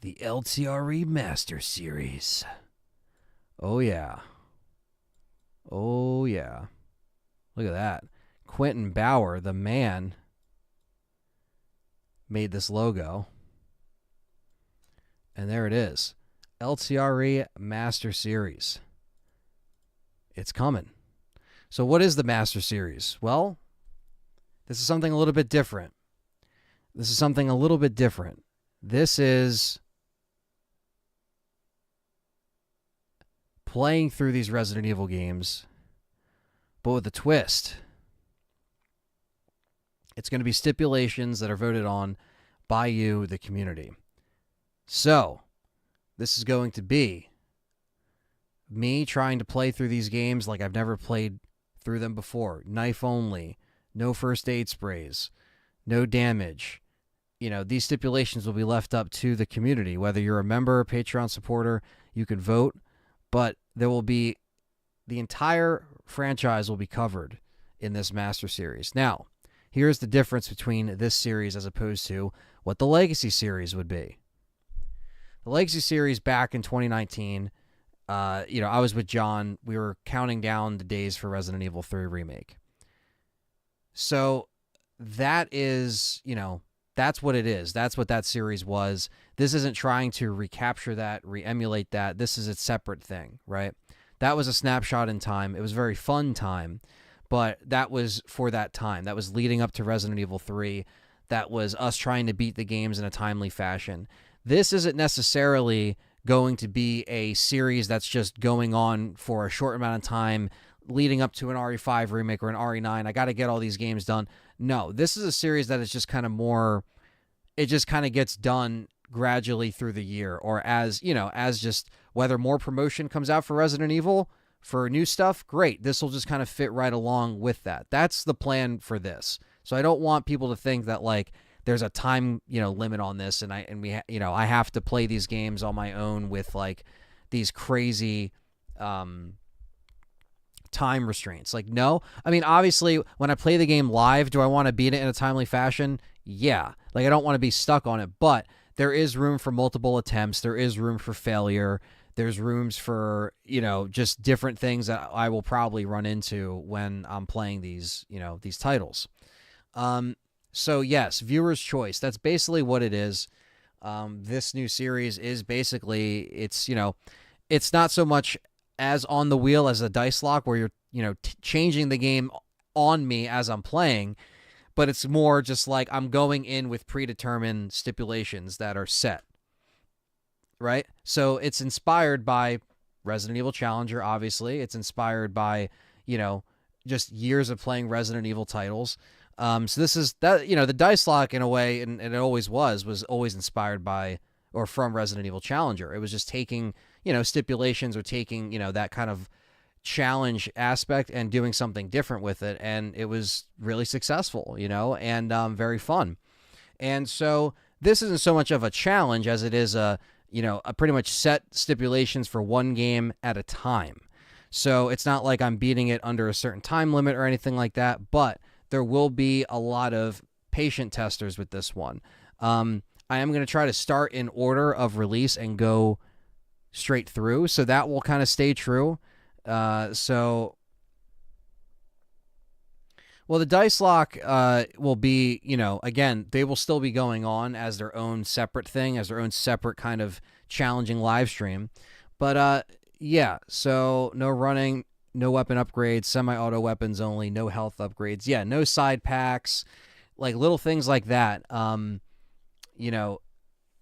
the LTRE Master Series. Oh yeah. Oh yeah. Look at that. Quentin Bauer, the man made this logo. And there it is. Ltre Master Series. It's coming. So what is the Master Series? Well, this is something a little bit different. This is playing through these Resident Evil games, but with a twist. It's going to be stipulations that are voted on by you, the community. So, this is going to be me trying to play through these games like I've never played through them before. Knife only, no first aid sprays, no damage. You know, these stipulations will be left up to the community. Whether you're a member or Patreon supporter, you can vote, but there will be, the entire franchise will be covered in this Master Series. Now, here's the difference between this series as opposed to what the Legacy series would be. The Legacy series back in 2019, I was with John. We were counting down the days for Resident Evil 3 Remake. So that is, that's what it is. That's what that series was. This isn't trying to recapture that, re-emulate that. This is a separate thing, right? That was a snapshot in time. It was a very fun time, but that was for that time. That was leading up to Resident Evil 3. That was us trying to beat the games in a timely fashion. This isn't necessarily going to be a series that's just going on for a short amount of time leading up to an RE5 remake or an RE9. I got to get all these games done. No, this is a series that is just kind of more, it just kind of gets done gradually through the year, or as just whether more promotion comes out for Resident Evil for new stuff, great. This will just kind of fit right along with that. That's the plan for this. So I don't want people to think that like there's a time, limit on this, and I have to play these games on my own with like these crazy time restraints. Like, no. I mean, obviously, when I play the game live, do I want to beat it in a timely fashion? Yeah. Like, I don't want to be stuck on it, but there is room for multiple attempts. There is room for failure. There's rooms for, just different things that I will probably run into when I'm playing these titles. So yes, viewer's choice. That's basically what it is. This new series is basically, it's not so much as on the wheel as a dice lock where you're, changing the game on me as I'm playing, but it's more just like I'm going in with predetermined stipulations that are set. Right? So it's inspired by Resident Evil Challenger, obviously. It's inspired by, just years of playing Resident Evil titles. So this is that, the dice lock in a way, and it always was always inspired by or from Resident Evil Challenger. It was just taking, stipulations or taking, that kind of challenge aspect and doing something different with it. And it was really successful, and very fun. And so this isn't so much of a challenge as it is a pretty much set stipulations for one game at a time. So it's not like I'm beating it under a certain time limit or anything like that, but there will be a lot of patient testers with this one. I am going to try to start in order of release and go straight through, so that will kind of stay true. Well, the dice lock will be, again, they will still be going on as their own separate thing, as their own separate kind of challenging live stream. But, yeah, so no running, no weapon upgrades, semi-auto weapons only, no health upgrades. Yeah, no side packs, like little things like that.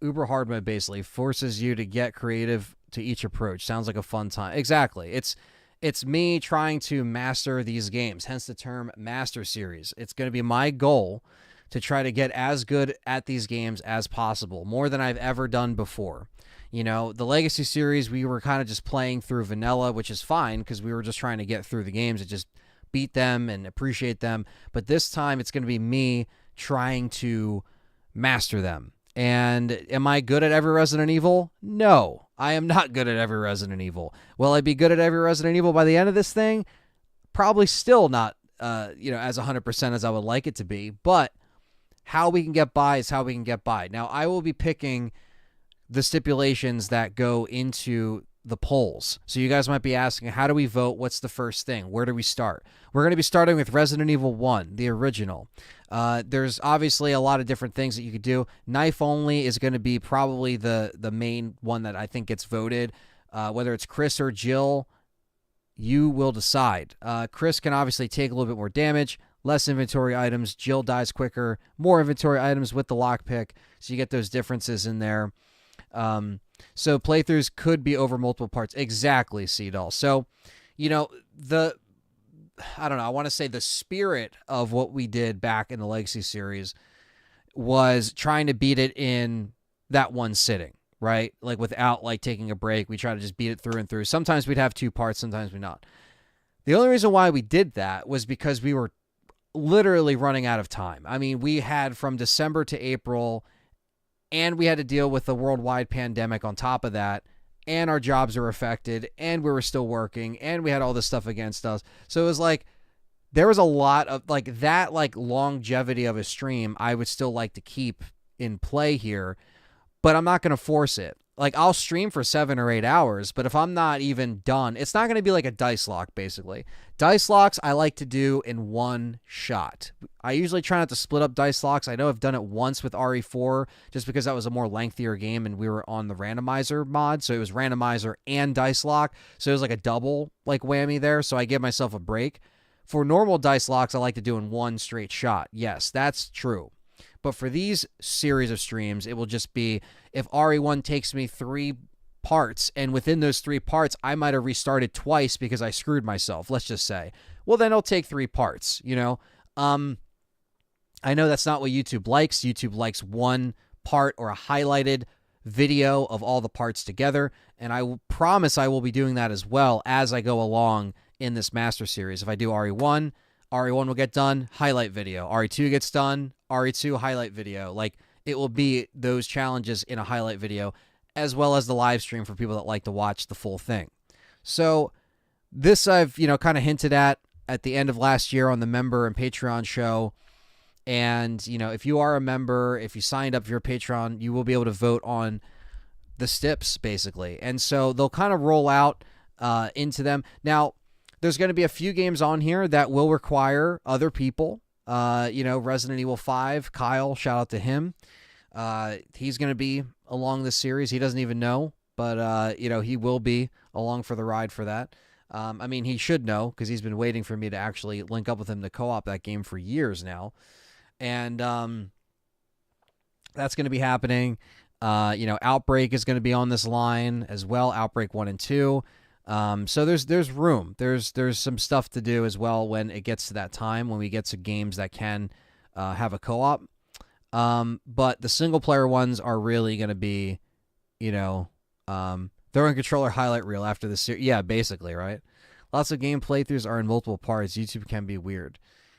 Uber hard mode basically forces you to get creative to each approach. Sounds like a fun time. Exactly. It's me trying to master these games, hence the term Master Series. It's going to be my goal to try to get as good at these games as possible, more than I've ever done before. The Legacy series, we were kind of just playing through vanilla, which is fine because we were just trying to get through the games and just beat them and appreciate them. But this time it's going to be me trying to master them. And am I good at every Resident Evil? No, I am not good at every Resident Evil. Will I be good at every Resident Evil by the end of this thing? Probably still not, as 100% as I would like it to be. But how we can get by is how we can get by. Now, I will be picking the stipulations that go into the polls. So you guys might be asking, how do we vote? What's the first thing? Where do we start? We're going to be starting with Resident Evil 1, the original. There's obviously a lot of different things that you could do. Knife only is going to be probably the main one that I think gets voted. Whether it's Chris or Jill, you will decide. Chris can obviously take a little bit more damage, less inventory items. Jill dies quicker, more inventory items with the lockpick. So you get those differences in there. So playthroughs could be over multiple parts. Exactly, Seedall. So, I don't know, I want to say the spirit of what we did back in the Legacy series was trying to beat it in that one sitting, right? Like without like taking a break, we try to just beat it through and through. Sometimes we'd have 2 parts, sometimes we not. The only reason why we did that was because we were literally running out of time. I mean, we had from December to April, and we had to deal with the worldwide pandemic on top of that, and our jobs were affected, and we were still working, and we had all this stuff against us. So it was like, there was a lot of like that, like longevity of a stream I would still like to keep in play here, but I'm not going to force it. Like, I'll stream for 7 or 8 hours, but if I'm not even done, it's not going to be like a dice lock, basically. Dice locks I like to do in one shot. I usually try not to split up dice locks. I know I've done it once with RE4 just because that was a more lengthier game and we were on the randomizer mod, so it was randomizer and dice lock, so it was like a double like whammy there, so I give myself a break. For normal dice locks, I like to do in one straight shot. Yes, that's true. But for these series of streams, it will just be if RE1 takes me 3 parts, and within those 3 parts, I might have restarted twice because I screwed myself, let's just say. Well, then I'll take 3 parts, I know that's not what YouTube likes. YouTube likes 1 part or a highlighted video of all the parts together, and I promise I will be doing that as well as I go along in this Master Series. If I do RE1 will get done, highlight video. RE2 gets done, RE2 highlight video. Like, it will be those challenges in a highlight video, as well as the live stream for people that like to watch the full thing. So this I've, kind of hinted at the end of last year on the member and Patreon show. And, if you are a member, if you signed up for your Patreon, you will be able to vote on the STIPs, basically. And so they'll kind of roll out into them. Now, there's going to be a few games on here that will require other people. Resident Evil 5, Kyle, shout out to him. He's going to be along this series. He doesn't even know, but, he will be along for the ride for that. He should know because he's been waiting for me to actually link up with him to co-op that game for years now. And that's going to be happening. Outbreak is going to be on this line as well, Outbreak 1 and 2. So there's room. There's some stuff to do as well when it gets to that time, when we get to games that can have a co-op. But the single player ones are really going to be, throwing controller highlight reel after the series. Yeah, basically, right? Lots of game playthroughs are in multiple parts. YouTube can be weird.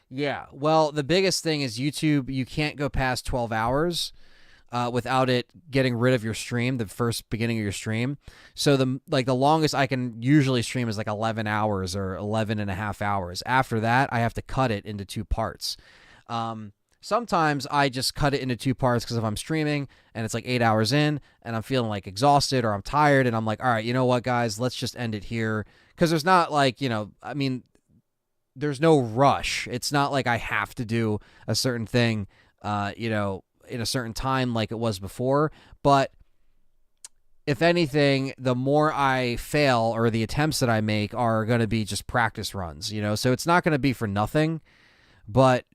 Yeah, well, the biggest thing is YouTube, you can't go past 12 hours without it getting rid of your stream, the first beginning of your stream. So the longest I can usually stream is like 11 hours or 11 and a half hours. After that, I have to cut it into 2 parts. Sometimes I just cut it into 2 parts because if I'm streaming and it's like 8 hours in and I'm feeling like exhausted or I'm tired and I'm like, all right, you know what, guys, let's just end it here. Because there's not like, there's no rush. It's not like I have to do a certain thing, in a certain time like it was before. But if anything, the more I fail or the attempts that I make are going to be just practice runs, So it's not going to be for nothing, but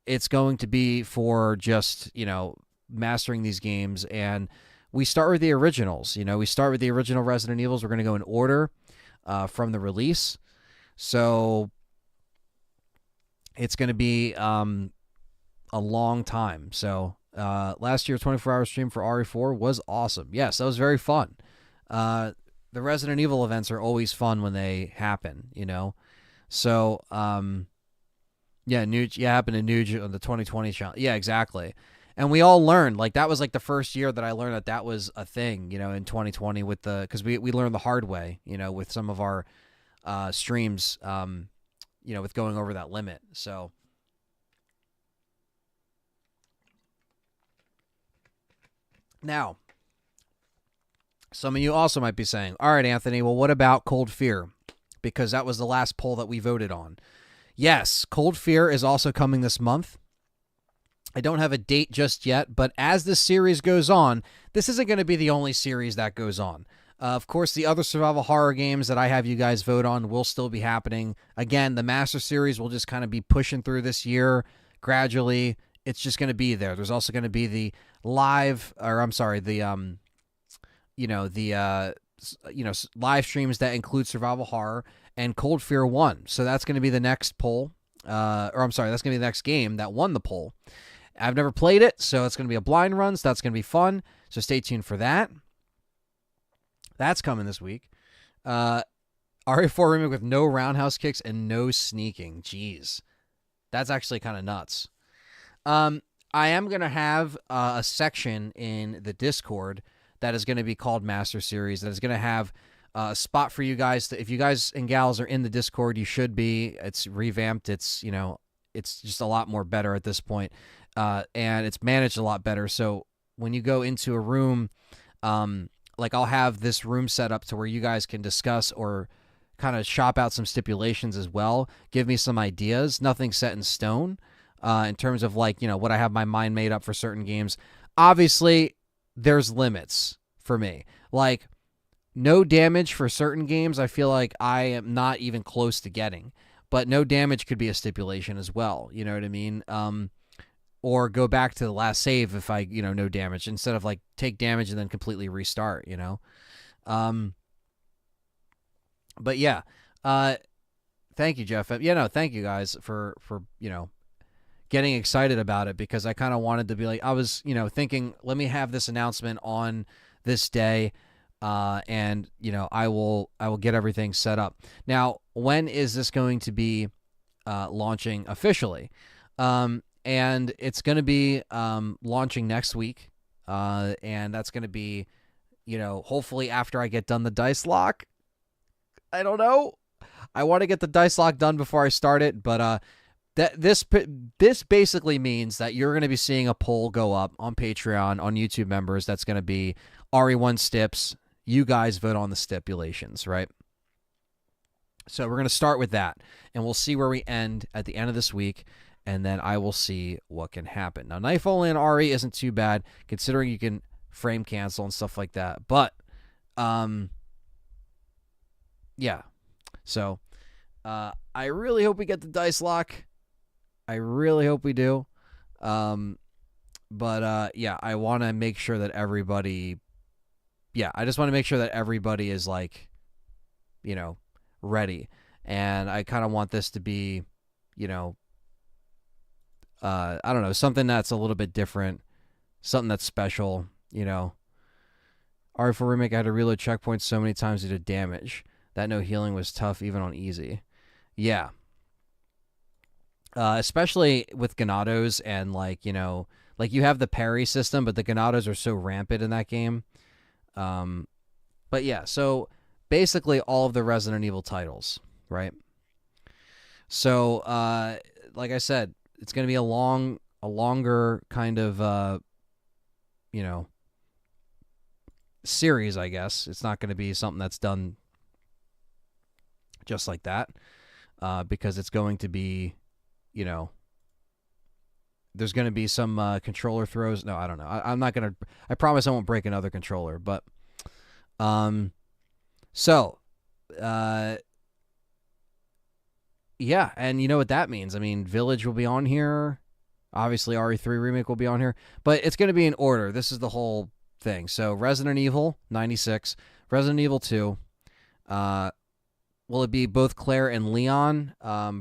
it's going to be for just, mastering these games. And we start with the originals. We start with the original Resident Evils. We're going to go in order from the release. So it's going to be a long time. So last year, 24-hour stream for RE4 was awesome. Yes, that was very fun. The Resident Evil events are always fun when they happen, So, yeah, Nuge, happened to Nuge on the 2020 challenge. Yeah, exactly. And we all learned, like, that was like the first year that I learned that was a thing, in 2020 with because we learned the hard way, with some of our streams, with going over that limit. So, now, Some of you also might be saying, all right, Anthony, well, what about Cold Fear? Because that was the last poll that we voted on. Yes, Cold Fear is also coming this month. I don't have a date just yet, but as this series goes on, this isn't going to be the only series that goes on. Of course, the other survival horror games that I have you guys vote on will still be happening. Again, the Master Series will just kind of be pushing through this year gradually. It's just going to be there. There's also going to be the live, or I'm sorry, the live streams that include survival horror and Cold Fear 1. So that's going to be the next poll, that's going to be the next game that won the poll. I've never played it, so it's going to be a blind run, so that's going to be fun. So stay tuned for that. That's coming this week. RE4 Remake with no roundhouse kicks and no sneaking. Jeez. That's actually kind of nuts. I am going to have a section in the Discord that is going to be called Master Series, that is going to have a spot for you guys. If you guys and gals are in the Discord, you should be. It's revamped. It's, it's just a lot more better at this point. And it's managed a lot better. So when you go into a room, I'll have this room set up to where you guys can discuss or kind of shop out some stipulations as well. Give me some ideas. Nothing set in stone in terms of what I have my mind made up for certain games. Obviously, there's limits for me. Like, no damage for certain games, I feel like I am not even close to getting. But no damage could be a stipulation as well. You know what I mean? Or go back to the last save if I, no damage, instead of take damage and then completely restart, But yeah, thank you, Jeff. Thank you guys for getting excited about it, because I kind of wanted to be I was, thinking, let me have this announcement on this day, and I will get everything set up. Now, when is this going to be launching officially? And it's going to be launching next week, and that's going to be, hopefully after I get done the dice lock. I don't know. I want to get the dice lock done before I start it, but this basically means that you're going to be seeing a poll go up on Patreon, on YouTube members. That's going to be RE1 stips. You guys vote on the stipulations, right? So we're going to start with that, and we'll see where we end at the end of this week. And then I will see what can happen. Now, knife only in RE isn't too bad, considering you can frame cancel and stuff like that. But, yeah. So, I really hope we get the dice lock. I really hope we do. But yeah, I want to make sure that everybody... Yeah, I just want to make sure that everybody is, ready. And I kind of want this to be, I don't know, something that's a little bit different, something that's special, RE4 Remake, I had to reload checkpoints so many times due to damage. That no healing was tough, even on easy. Yeah. Especially with Ganados and, you have the parry system, but the Ganados are so rampant in that game. But yeah, so basically all of the Resident Evil titles, right? So, like I said, it's going to be a longer kind of, series, I guess. It's not going to be something that's done just like that, because it's going to be, there's going to be some controller throws. No, I don't know. I'm not going to, I promise I won't break another controller, but, yeah, and you know what that means. I mean, Village will be on here. Obviously, RE3 Remake will be on here. But it's going to be in order. This is the whole thing. So, Resident Evil, 96. Resident Evil 2. Will it be both Claire and Leon?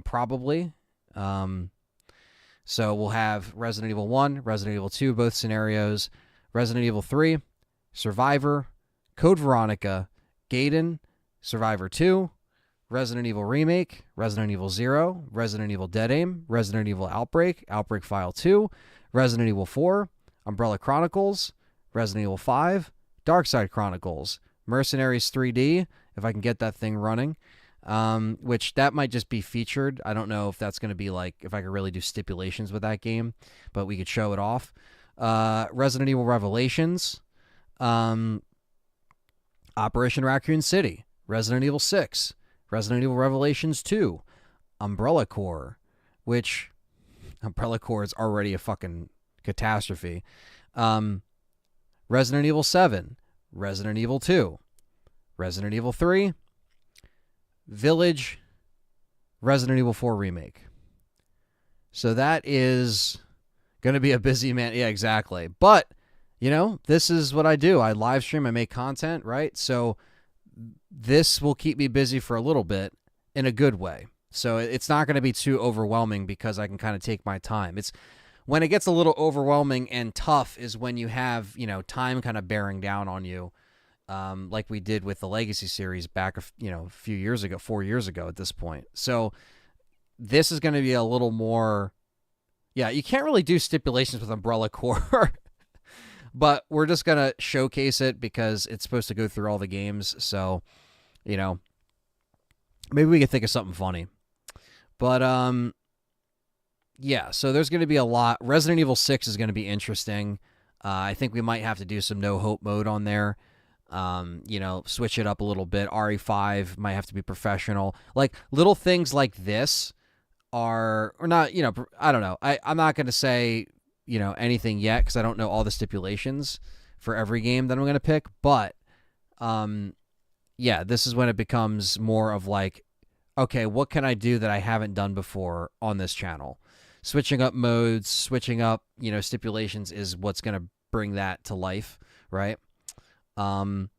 Probably. So, we'll have Resident Evil 1, Resident Evil 2, both scenarios. Resident Evil 3, Survivor, Code Veronica, Gaiden, Survivor 2, Resident Evil Remake, Resident Evil 0, Resident Evil Dead Aim, Resident Evil Outbreak, Outbreak File 2, Resident Evil 4, Umbrella Chronicles, Resident Evil 5, Darkside Chronicles, Mercenaries 3D, if I can get that thing running, which that might just be featured. I don't know if that's going to be if I could really do stipulations with that game, but we could show it off. Resident Evil Revelations, Operation Raccoon City, Resident Evil 6, Resident Evil Revelations 2, Umbrella Corps, which Umbrella Corps is already a fucking catastrophe. Resident Evil 7, Resident Evil 2, Resident Evil 3, Village, Resident Evil 4 Remake. So that is going to be a busy man. Yeah, exactly. But, this is what I do. I live stream, I make content, right? So this will keep me busy for a little bit in a good way. So it's not going to be too overwhelming because I can kind of take my time. It's when it gets a little overwhelming and tough is when you have, time kind of bearing down on you, like we did with the Legacy series back, a few years ago, 4 years ago at this point. So this is going to be a little more, you can't really do stipulations with Umbrella Corps, but we're just going to showcase it because it's supposed to go through all the games. So, maybe we can think of something funny. But, so there's going to be a lot. Resident Evil 6 is going to be interesting. I think we might have to do some no hope mode on there. Switch it up a little bit. RE5 might have to be professional. Like little things like this are, or not, I don't know. I'm not going to say, anything yet because I don't know all the stipulations for every game that I'm going to pick. But, this is when it becomes more of like, okay, what can I do that I haven't done before on this channel? Switching up modes, switching up, stipulations is what's going to bring that to life, right? Brill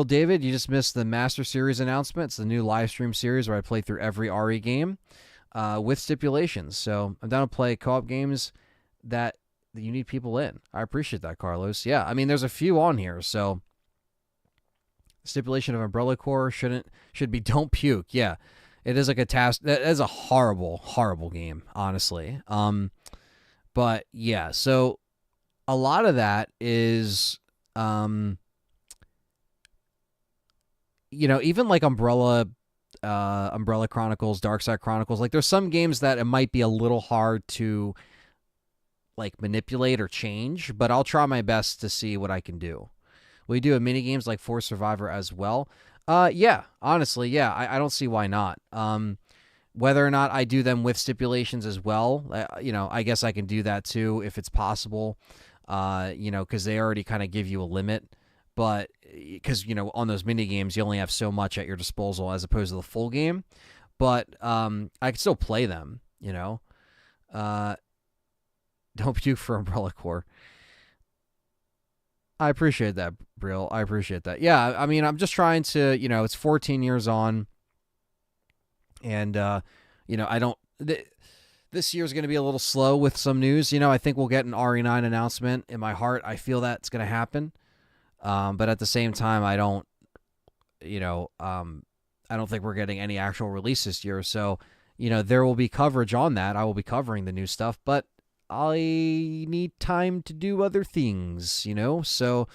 David, you just missed the Master Series announcement. It's the new live stream series where I play through every RE game with stipulations. So I'm down to play co-op games that you need people in. I appreciate that, Carlos. Yeah, I mean, there's a few on here, so stipulation of Umbrella Corps should be don't puke. Yeah, it is like a task. That is a horrible, horrible game, honestly. But yeah, so a lot of that is, even like Umbrella Chronicles, Darkside Chronicles, like there's some games that it might be a little hard to like manipulate or change, but I'll try my best to see what I can do. We do a mini games like Force Survivor as well. Honestly, I don't see why not. Whether or not I do them with stipulations as well, I guess I can do that too if it's possible. Because they already kind of give you a limit, but because on those mini games you only have so much at your disposal as opposed to the full game. But I can still play them. Don't puke for Umbrella Corps. I appreciate that, Brill. I appreciate that. Yeah, I mean, I'm just trying to, it's 14 years on, and, I don't... This year's going to be a little slow with some news. I think we'll get an RE9 announcement. In my heart, I feel that's going to happen. But at the same time, I don't think we're getting any actual release this year. So, there will be coverage on that. I will be covering the new stuff, but I need time to do other things, So,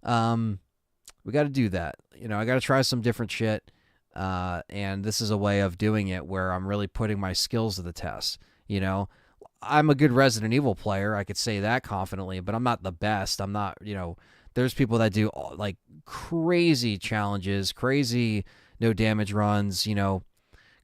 we got to do that. I got to try some different shit. And this is a way of doing it where I'm really putting my skills to the test. I'm a good Resident Evil player. I could say that confidently, but I'm not the best. I'm not, there's people that do like crazy challenges, crazy no damage runs,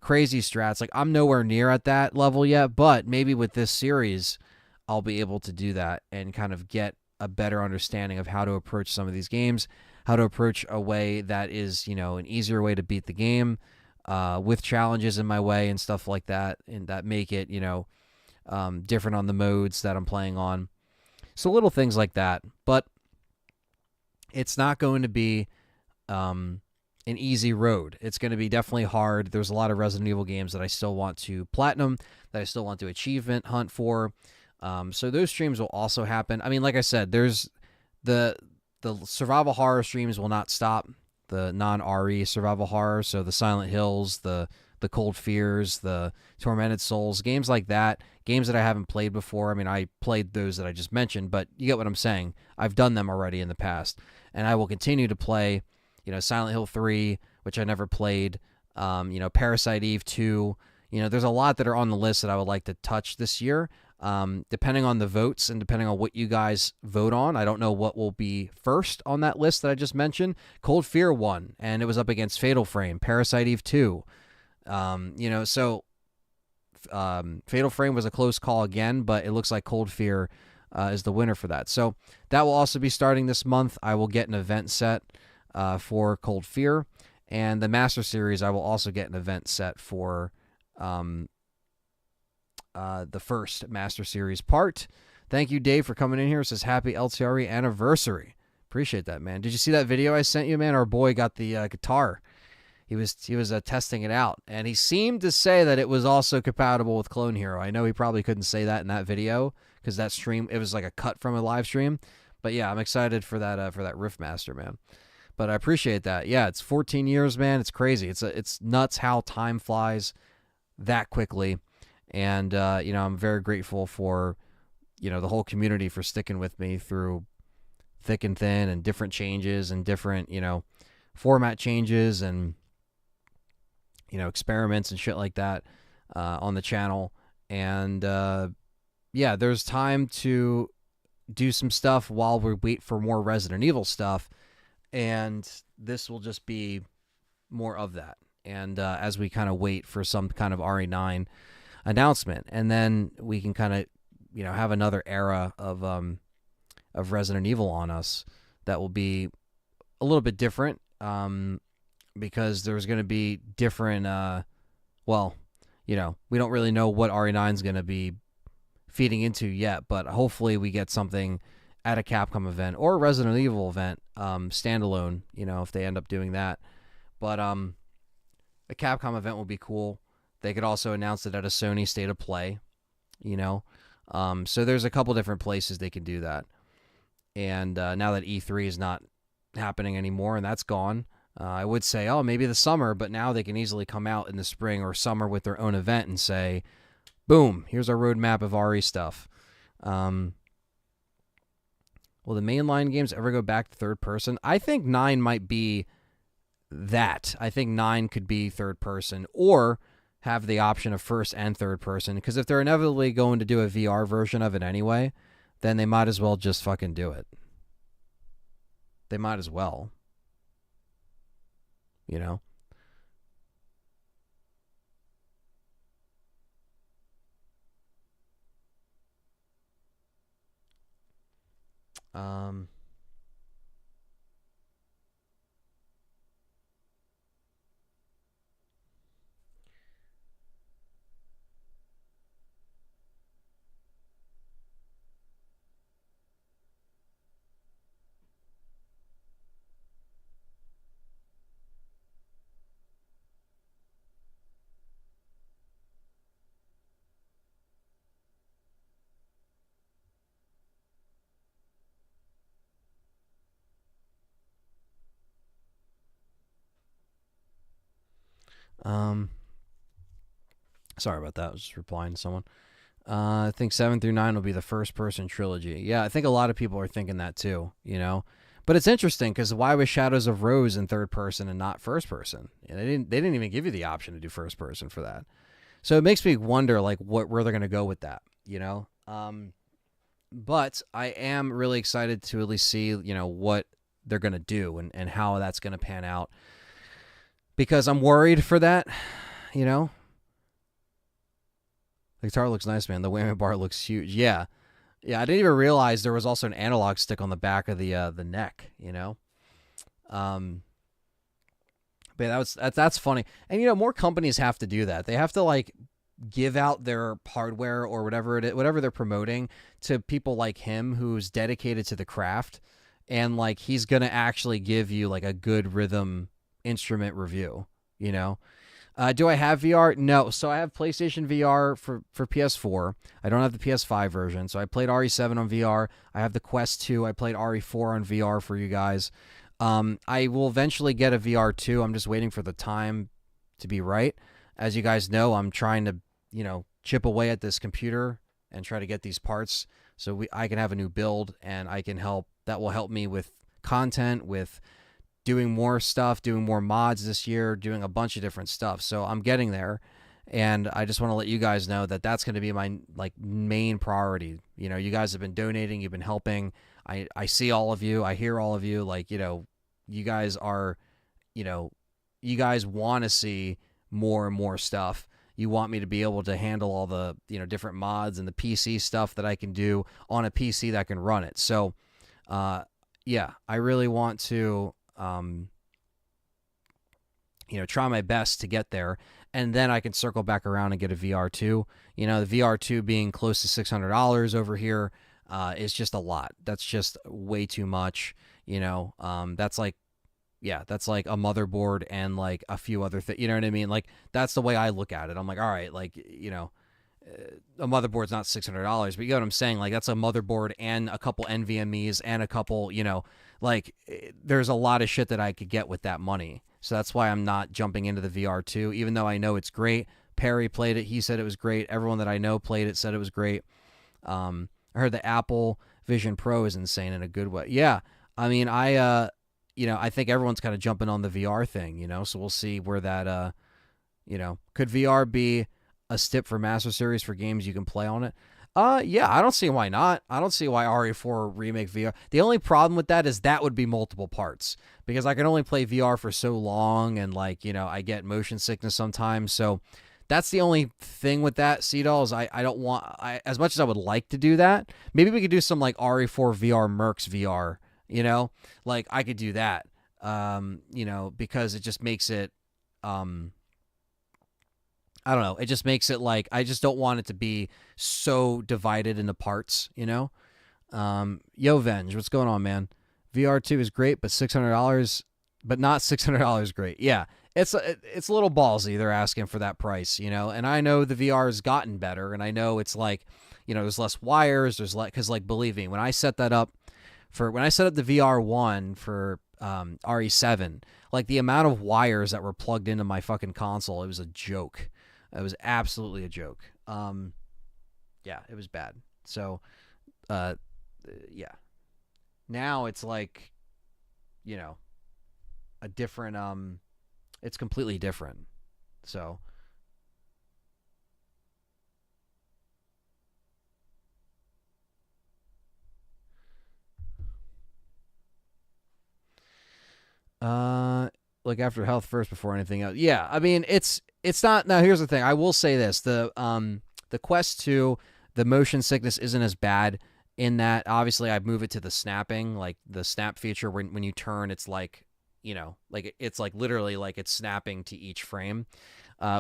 crazy strats. Like I'm nowhere near at that level yet, but maybe with this series, I'll be able to do that and kind of get a better understanding of how to approach some of these games, how to approach a way that is, an easier way to beat the game, with challenges in my way and stuff like that, and that make it, different on the modes that I'm playing on. So little things like that, but it's not going to be an easy road. It's going to be definitely hard. There's a lot of Resident Evil games that I still want to platinum, that I still want to achievement hunt for. So those streams will also happen. I mean, like I said, there's the survival horror streams will not stop. The non-RE survival horror, so the Silent Hills, the Cold Fears, the Tormented Souls, games like that, games that I haven't played before. I mean, I played those that I just mentioned, but you get what I'm saying. I've done them already in the past, and I will continue to play, Silent Hill 3, which I never played, Parasite Eve 2. There's a lot that are on the list that I would like to touch this year. Depending on the votes and depending on what you guys vote on, I don't know what will be first on that list that I just mentioned. Cold Fear won, and it was up against Fatal Frame, Parasite Eve 2. So Fatal Frame was a close call again, but it looks like Cold Fear is the winner for that. So that will also be starting this month. I will get an event set for Cold Fear, and the Master Series, I will also get an event set for the first Master Series part. Thank you, Dave, for coming in here. It says, happy LTRE anniversary. Appreciate that, man. Did you see that video I sent you, man? Our boy got the guitar. He was testing it out, and he seemed to say that it was also compatible with Clone Hero. I know he probably couldn't say that in that video because that stream, it was like a cut from a live stream. But yeah, I'm excited for that Riffmaster, man. But I appreciate that. Yeah, it's 14 years, man. It's crazy. It's nuts how time flies that quickly. And I'm very grateful for the whole community for sticking with me through thick and thin and different changes and different format changes and experiments and shit like that on the channel. And there's time to do some stuff while we wait for more Resident Evil stuff, and this will just be more of that. And as we kind of wait for some kind of RE9 announcement, and then we can kind of have another era of Resident Evil on us that will be a little bit different, because there's going to be different we don't really know what RE9 is going to be feeding into yet, but hopefully we get something at a Capcom event or a Resident Evil event, standalone, if they end up doing that. But a Capcom event will be cool. They could also announce it at a Sony State of Play, so there's a couple different places they can do that. And now that E3 is not happening anymore and that's gone, I would say, maybe the summer, but now they can easily come out in the spring or summer with their own event and say, boom, here's our roadmap of RE stuff. Will the mainline games ever go back to third person? I think 9 might be that. I think 9 could be third person or have the option of first and third person, because if they're inevitably going to do a VR version of it anyway, then they might as well just fucking do it. They might as well. Sorry about that. I was just replying to someone. I think 7 through 9 will be the first-person trilogy. Yeah, I think a lot of people are thinking that too, But it's interesting because why was Shadows of Rose in third person and not first person? They didn't even give you the option to do first person for that. So it makes me wonder where they're going to go with that, But I am really excited to at least see, what they're going to do and how that's going to pan out. Because I'm worried for that, The guitar looks nice, man. The whammy bar looks huge. Yeah. I didn't even realize there was also an analog stick on the back of the neck, But that's funny. And more companies have to do that. They have to give out their hardware or whatever they're promoting to people like him who's dedicated to the craft, and he's going to actually give you a good rhythm instrument review, Do I have VR? No. So I have PlayStation VR for PS4. I don't have the PS5 version. So I played RE7 on VR. I have the Quest 2. I played RE4 on VR for you guys. I will eventually get a VR 2. I'm just waiting for the time to be right. As you guys know, I'm trying to, chip away at this computer and try to get these parts so I can have a new build, and that will help me with content, with doing more stuff, doing more mods this year, doing a bunch of different stuff. So I'm getting there, And I just want to let you guys know that that's going to be my like main priority. You know, you guys have been donating, you've been helping. I see all of you, I hear all of you. Like, you know, you guys are, you know, you guys want to see more and more stuff. You want me to be able to handle all the, you know, different mods and the PC stuff that I can do on a PC that can run it. So, yeah, I really want to, you know, try my best to get there, and then I can circle back around and get a VR2. You know, the VR2 being close to $600 over here is just a lot. That's just way too much. You know, that's like, yeah, that's like a motherboard and like a few other things. You know what I mean? Like, that's the way I look at it. I'm like, all right, like, you know, a motherboard's not $600, but you know what I'm saying? Like, that's a motherboard and a couple NVMe's and a couple, you know, like, there's a lot of shit that I could get with that money. So that's why I'm not jumping into the VR2, even though I know it's great. Perry played it. He said it was great. Everyone that I know played it, said it was great. I heard the Apple Vision Pro is insane in a good way. Yeah. I mean, you know, I think everyone's kind of jumping on the VR thing, you know, so we'll see where that, you know, could VR be a stip for Master Series for games you can play on it? Yeah, I don't see why not. I don't see why RE4 Remake VR. The only problem with that is that would be multiple parts because I can only play VR for so long, and like, you know, I get motion sickness sometimes. So that's the only thing with that, C-Dolls. I don't want, as much as I would like to do that, maybe we could do some like RE4 VR Mercs VR, you know, like I could do that, you know, because it just makes it, I don't know. It just makes it like I just don't want it to be so divided into parts, you know? Yo, Venge, what's going on, man? VR2 is great, but $600, but not $600 great. Yeah, it's a little ballsy. They're asking for that price, you know? And I know the VR has gotten better, and I know it's like, you know, there's less wires, there's like, because like, believe me, when I set that up when I set up the VR1 for RE7, like the amount of wires that were plugged into my fucking console, it was a joke. It was absolutely a joke. Yeah, it was bad. So, yeah. Now it's like, you know, a different, it's completely different. So, like after health first before anything else. Yeah, I mean, it's not. Now here's the thing. I will say this: the Quest 2, the motion sickness isn't as bad in that. Obviously, I move it to the snapping, like the snap feature when you turn, it's like, you know, like it's like literally like it's snapping to each frame,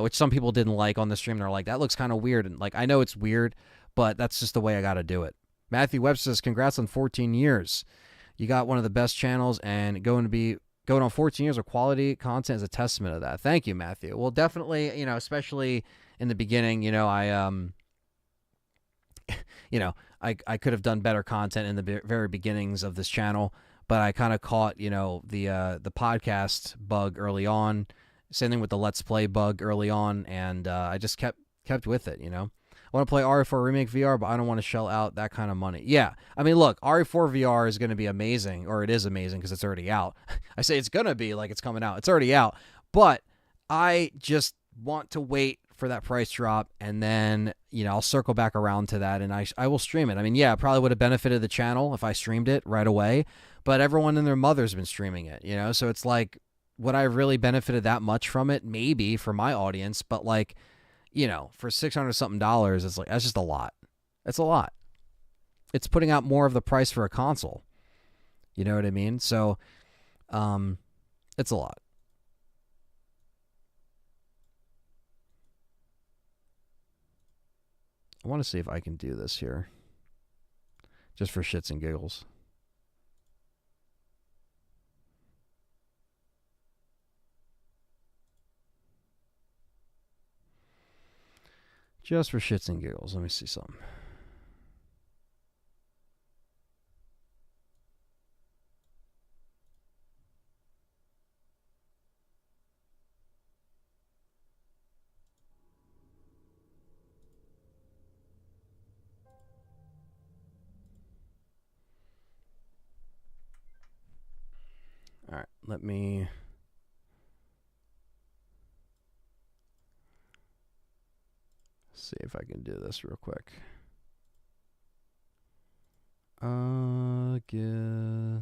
which some people didn't like on the stream. They're like, that looks kind of weird, and like I know it's weird, but that's just the way I got to do it. Matthew Webb says, "Congrats on 14 years. You got one of the best channels, and going on 14 years of quality content is a testament of that." Thank you, Matthew. Well, definitely, you know, especially in the beginning, you know, you know, I could have done better content in the very beginnings of this channel, but I kind of caught, you know, the podcast bug early on. Same thing with the Let's Play bug early on, and I just kept with it, you know. I want to play RE4 Remake VR, but I don't want to shell out that kind of money. Yeah, I mean, look, RE4 VR is going to be amazing, or it is amazing because it's already out. I say it's going to be like it's coming out. It's already out. But I just want to wait for that price drop, and then, you know, I'll circle back around to that, and I will stream it. I mean, yeah, it probably would have benefited the channel if I streamed it right away, but everyone and their mother's been streaming it, you know? So it's like, would I really benefited that much from it? Maybe for my audience, but like, you know, for $600 something, it's like, that's just a lot. It's a lot. It's putting out more of the price for a console. You know what I mean? So, it's a lot. I want to see if I can do this here, just for shits and giggles. Just for shits and giggles. Let me see something. All right, let me... see if I can do this real quick. Yeah.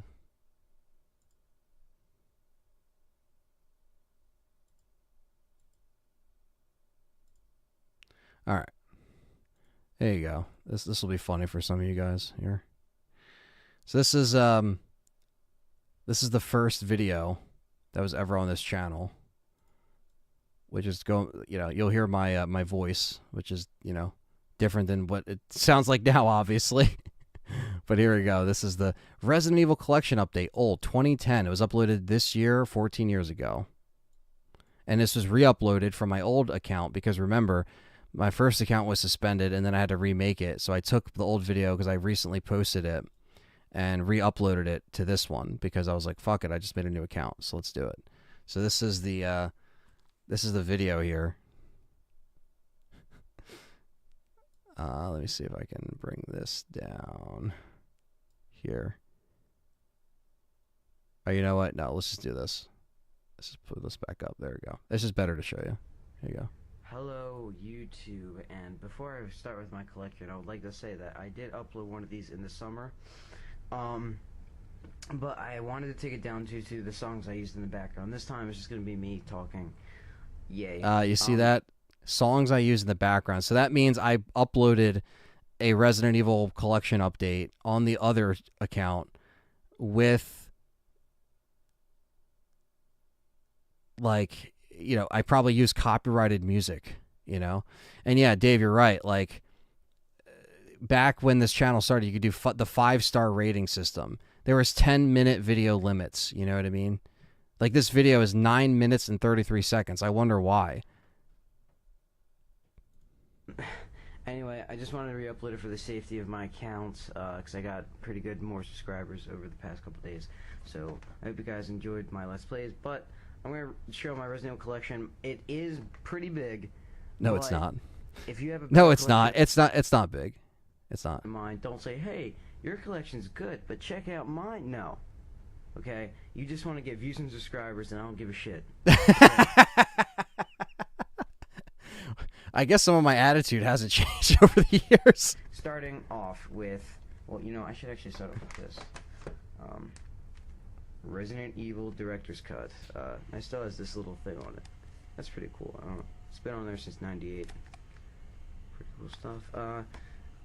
All right. There you go. This will be funny for some of you guys here. So this is the first video that was ever on this channel, which is you'll hear my my voice, which is, different than what it sounds like now, obviously. But here we go. This is the Resident Evil Collection update, old 2010. It was uploaded this year, 14 years ago. And this was re-uploaded from my old account because, remember, my first account was suspended and then I had to remake it. So I took the old video because I recently posted it and re-uploaded it to this one because I was like, fuck it, I just made a new account, so let's do it. So this is the video here. Let me see if I can bring this down here. Oh, you know what? No, let's just do this. Let's just put this back up. There we go. This is better to show you. Here you go. Hello, YouTube, and before I start with my collection, I would like to say that I did upload one of these in the summer, but I wanted to take it down to the songs I used in the background. This time it's just going to be me talking. Yay. You see that? Songs I use in the background. So that means I uploaded a Resident Evil Collection update on the other account with, like, I probably use copyrighted music, And yeah, Dave, you're right. Like, back when this channel started, you could do the 5-star rating system. There was 10-minute video limits, you know what I mean? Like, this video is 9 minutes and 33 seconds. I wonder why. Anyway, I just wanted to re-upload it for the safety of my accounts, because I got pretty good more subscribers over the past couple days. So, I hope you guys enjoyed my Let's Plays, but I'm going to show my Resident Evil collection. It is pretty big. No, it's not. If you have a No, it's not. It's not big. It's not. Mine, don't say, hey, your collection's good, but check out mine. No. Okay? You just want to get views and subscribers, and I don't give a shit. I guess some of my attitude hasn't changed over the years. Starting off with, well, I should actually start off with this. Resident Evil Director's Cut. I still has this little thing on it. That's pretty cool. I don't know. It's been on there since '98. Pretty cool stuff.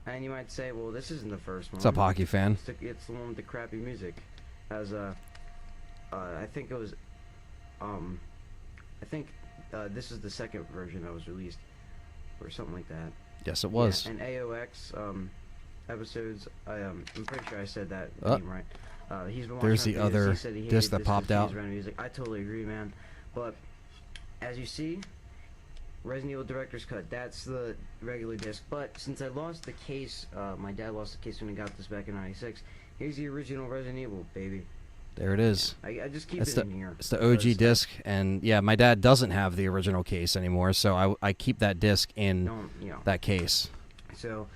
And you might say, well, this isn't the first one. What's up, hockey fan? It's the one with the crappy music. Has I think it was, this is the second version that was released, or something like that. Yes, it was. Yeah, and AOX episodes. I'm pretty sure I said that name right. He's been watching. There's the videos. other He said he disc that this popped out. music. I totally agree, man. But as you see, Resident Evil Director's Cut. That's the regular disc. But since I lost the case, my dad lost the case when he got this back in '96. Here's the original Resident Evil, baby. There it is. I just keep it in here. It's the OG disc, and yeah, my dad doesn't have the original case anymore, so I keep that disc in that case. So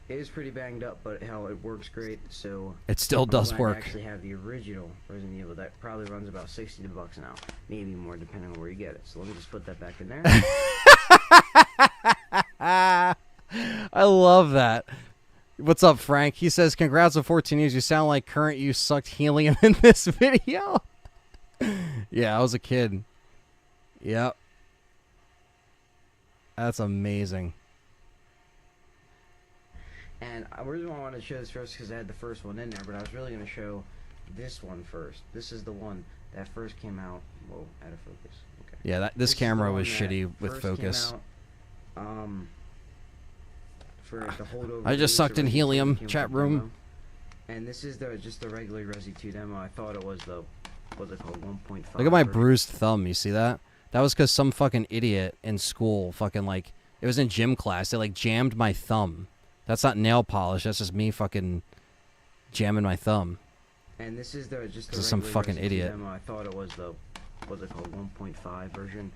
it is pretty banged up, but hell, it works great. So it still does work. I actually have the original Resident Evil that probably runs about $60 now, maybe more depending on where you get it. So let me just put that back in there. I love that. What's up, Frank? He says, congrats on 14 years. You sound like current you sucked helium in this video. Yeah, I was a kid. Yep. That's amazing. And the reason why I wanted to show this first because I had the first one in there, but I was really going to show this one first. This is the one that first came out. Whoa, out of focus. Okay. Yeah, this camera was shitty with focus. For the holdover. I just sucked in helium, chat room. And this is just the regular Resi 2 demo. I thought it was the, what's it called, 1.5. Look at my bruised thumb. You see that? That was because some fucking idiot in school fucking like, it was in gym class. They like jammed my thumb. That's not nail polish. That's just me fucking jamming my thumb. And this is just the some fucking Resi 2 idiot. demo. I thought it was the, what's it called, 1.5 version.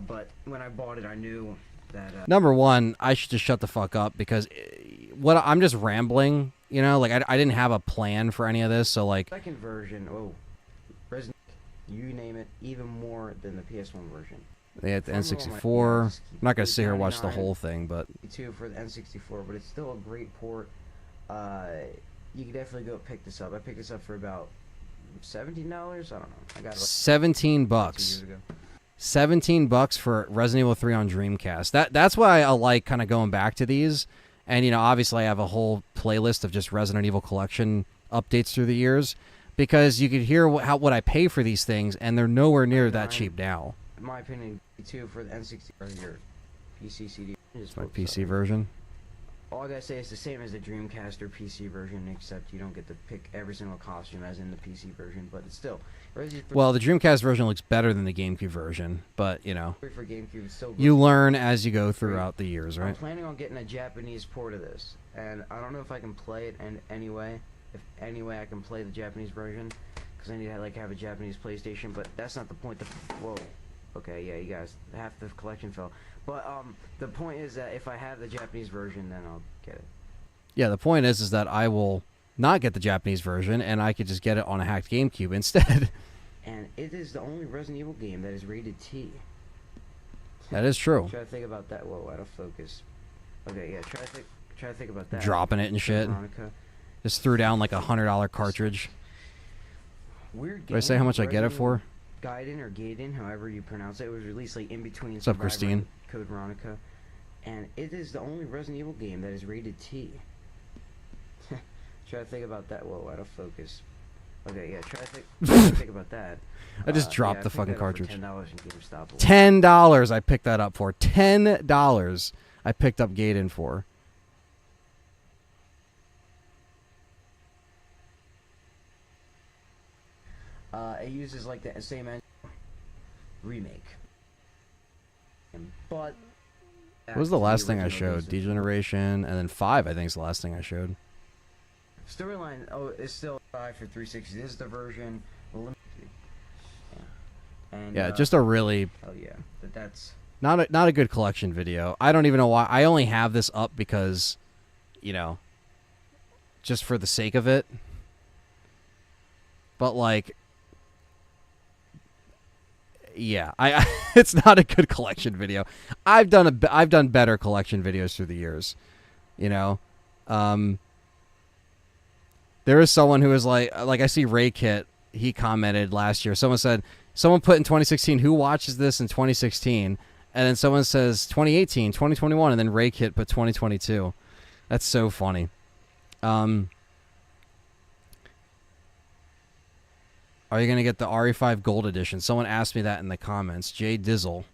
But when I bought it, I knew that number one, I should just shut the fuck up because I'm just rambling, like I didn't have a plan for any of this, so like second version, Resident, you name it, even more than the PS1 version. They had the From all my- N64. yeah, just I'm not gonna keep sit here and watch the 99. whole thing, but Too for the N64, but it's still a great port. You can definitely go pick this up. I picked this up for about $17. I don't know. I got it like 17 2 bucks. years ago. 17 bucks for Resident Evil 3 on Dreamcast. That's why I like kind of going back to these. And you know, obviously I have a whole playlist of just Resident Evil collection updates through the years because you could hear what I pay for these things, and they're nowhere near that cheap now. In my opinion, too for the N64 or your PC CD. It's my PC version. All I gotta say is the same as the Dreamcast or PC version, except you don't get to pick every single costume as in the PC version. But it's still. Well, the Dreamcast version looks better than the GameCube version, but you know, for GameCube, it's still good. you learn as you go throughout the years, right? I'm planning on getting a Japanese port of this, and I don't know if I can play it in any way. If any way I can play the Japanese version, because I need to like have a Japanese PlayStation. But that's not the point. Whoa. Okay, yeah, you guys, half the collection fell. But the point is that if I have the Japanese version, then I'll get it. Yeah, the point is that I will not get the Japanese version, and I could just get it on a hacked GameCube instead. And it is the only Resident Evil game that is rated T. That is true. Try to think about that. Whoa, out of focus. Okay, yeah, try to think about that. Dropping it and shit. Veronica. Just threw down like $100 cartridge. Weird game. Did I say how much I get it Resident for? Evil Gaiden or Gaiden, however you pronounce it. It was released like in between What's up, Survivor Christine? and Code Veronica. And it is the only Resident Evil game that is rated T. Try to think about that. Whoa, out of focus. Okay, yeah, try to think about that. I just dropped yeah, the I picked fucking that up for cartridge. $10 in GameStop. $10 I picked that up for. $10 I picked up Gaiden for. It uses like the same engine remake. But What was the last thing I showed? Degeneration, and then 5 I think is the last thing I showed. Storyline, it's still 5 for 360. This is the version. And, Yeah, just a really oh yeah, but that's not a good collection video. I don't even know why. I only have this up because, you know, just for the sake of it. But like, yeah, it's not a good collection video. I've done better collection videos through the years, you know. There is someone who is like I see Ray Kit. He commented last year. Someone put in 2016, who watches this in 2016? And then someone says 2018, 2021, and then Ray Kit put 2022. That's so funny. Are you going to get the RE5 Gold Edition? Someone asked me that in the comments. Jay Dizzle.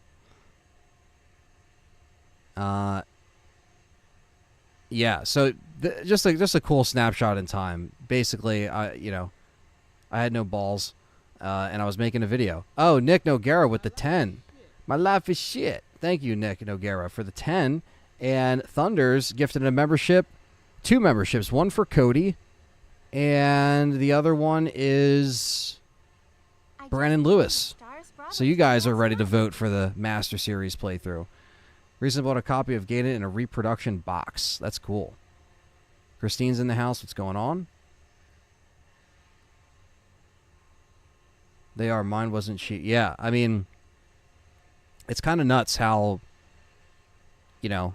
Yeah, so just a cool snapshot in time. Basically, I had no balls, and I was making a video. Oh, Nick Noguera with the 10. My life is shit. Thank you, Nick Noguera, for the 10. And Thunders gifted a membership, 2 memberships, one for Cody, and the other one is Brandon Lewis. So you guys are ready to vote for the Master Series playthrough. Recently bought a copy of Gaiden in a reproduction box. That's cool. Christine's in the house. What's going on? They are. Mine wasn't cheap. Yeah, I mean, it's kind of nuts how, you know.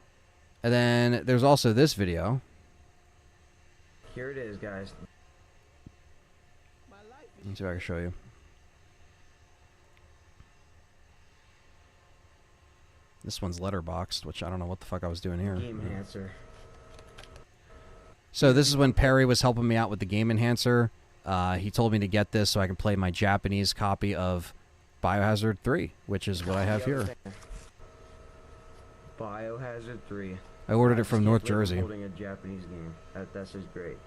And then there's also this video. here it is, guys. Let me see if I can show you. This one's letterboxed, which I don't know what the fuck I was doing here. Game enhancer. So this is when Perry was helping me out with the game enhancer. He told me to get this so I can play my Japanese copy of Biohazard 3, which is what I have here. Biohazard 3. I ordered it from North Can't believe I'm Jersey. Holding a Japanese game. That's just great.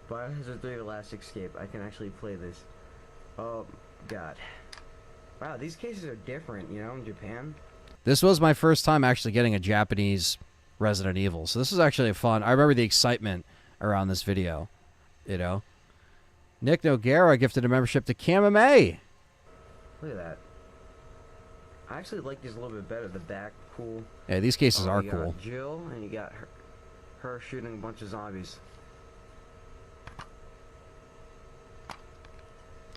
Biohazard 3: The Last Escape. I can actually play this. Oh God. Wow, these cases are different, you know, in Japan. This was my first time actually getting a Japanese Resident Evil, so this was actually fun. I remember the excitement around this video, you know. Nick Noguera gifted a membership to KMMA. Look at that. I actually like these a little bit better. The back, cool. Yeah, these cases are You cool. got Jill, and you got her shooting a bunch of zombies.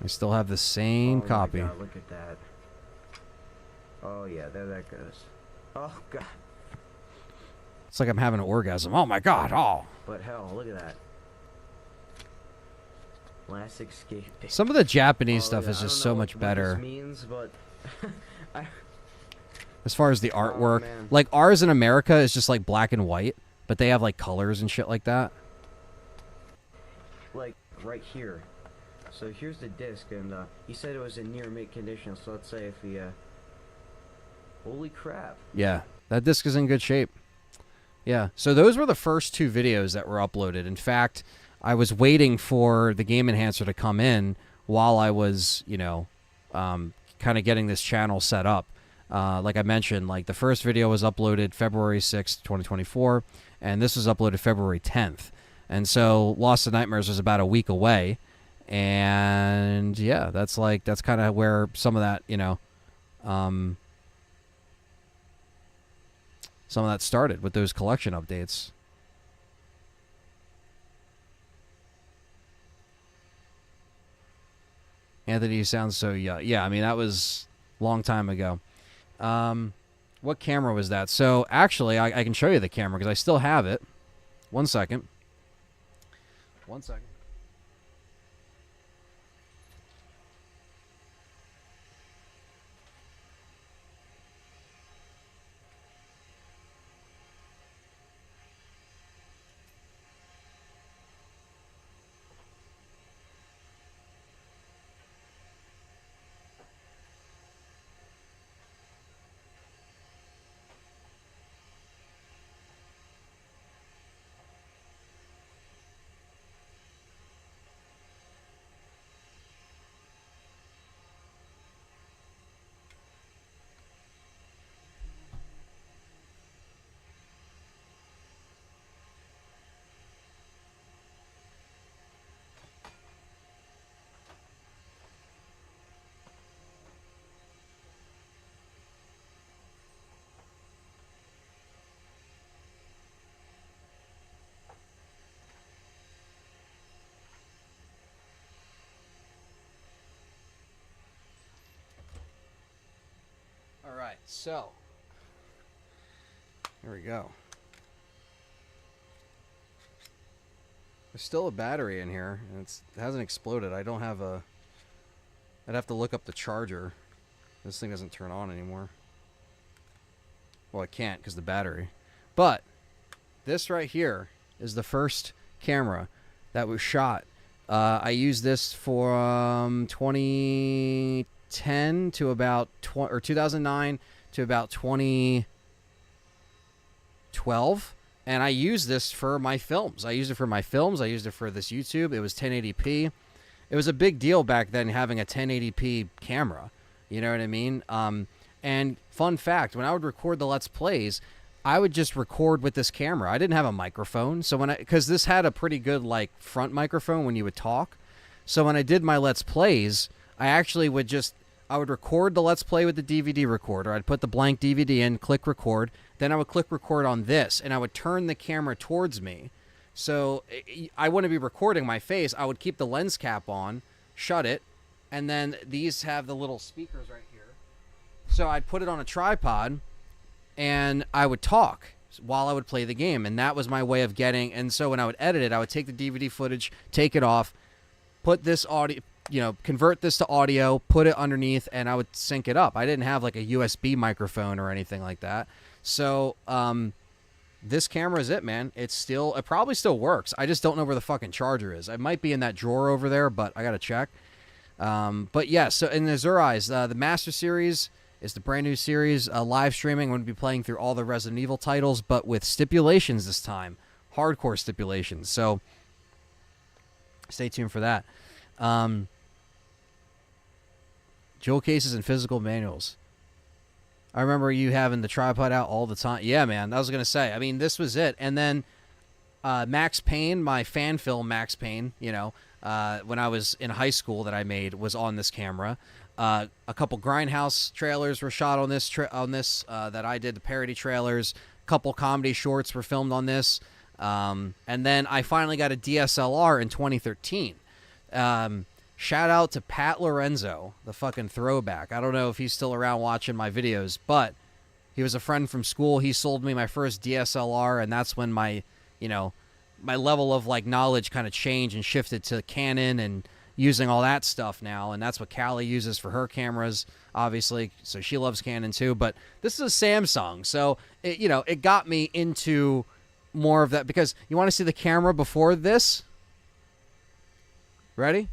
I still have the same Oh my copy. God, look at that. Oh yeah, there that goes. Oh god. It's like I'm having an orgasm. Oh my god. Oh. But hell, look at that. Last escape. Some of the Japanese stuff yeah, is I just don't so know much what better. this means, but As far as the artwork, man. like ours in America is just like black and white, but they have like colors and shit like that. like right here. So here's the disc, and he said it was in near mint condition. So let's say if he, holy crap! Yeah, that disc is in good shape. Yeah, so those were the first 2 videos that were uploaded. In fact, I was waiting for the game enhancer to come in while I was, you know, kind of getting this channel set up. Like I mentioned, like the first video was uploaded February 6th, 2024, and this was uploaded February 10th. And so Lost in Nightmares was about a week away. And yeah, that's kind of where some of that, you know, some of that started with those collection updates. Anthony, you sound so young. Yeah, I mean, that was a long time ago. What camera was that? So actually, I can show you the camera because I still have it. 1 second. 1 second. All right, so there we go. There's still a battery in here, and it hasn't exploded. I don't have a... I'd have to look up the charger. This thing doesn't turn on anymore. Well, I can't because the battery. But this right here is the first camera that was shot. I used this from 2010 to about 2009 to about 2012. And I used this for my films. I used it for my films. I used it for this YouTube. It was 1080p. It was a big deal back then having a 1080p camera. You know what I mean? And fun fact, when I would record the Let's Plays, I would just record with this camera. I didn't have a microphone. So because this had a pretty good like front microphone when you would talk. So when I did my Let's Plays, I actually would I would record the Let's Play with the DVD recorder. I'd put the blank DVD in, click record. Then I would click record on this, and I would turn the camera towards me. So I wouldn't be recording my face. I would keep the lens cap on, shut it, and then these have the little speakers right here. So I'd put it on a tripod, and I would talk while I would play the game. And that was my way of getting... And so when I would edit it, I would take the DVD footage, take it off, put this audio... You know, convert this to audio, put it underneath, and I would sync it up. I didn't have like a USB microphone or anything like that. So, this camera is it, man. It probably still works. I just don't know where the fucking charger is. It might be in that drawer over there, but I gotta check. But yeah, so in Azure Eyes, the Master Series is the brand new series. Live streaming, I'm going to be playing through all the Resident Evil titles, but with stipulations this time. Hardcore stipulations. So, stay tuned for that. Jewel cases and physical manuals. I remember you having the tripod out all the time. Yeah, man. I was going to say. I mean, this was it. And then Max Payne, my fan film Max Payne, you know, when I was in high school that I made was on this camera. A couple Grindhouse trailers were shot on this that I did, the parody trailers. A couple comedy shorts were filmed on this. And then I finally got a DSLR in 2013. Shout out to Pat Lorenzo, the fucking throwback. I don't know if he's still around watching my videos, but he was a friend from school. He sold me my first DSLR, and that's when my, you know, my level of like knowledge kind of changed and shifted to Canon and using all that stuff now. And that's what Callie uses for her cameras, obviously. So she loves Canon too. But this is a Samsung, so it, you know, it got me into more of that because you want to see the camera before this. Ready?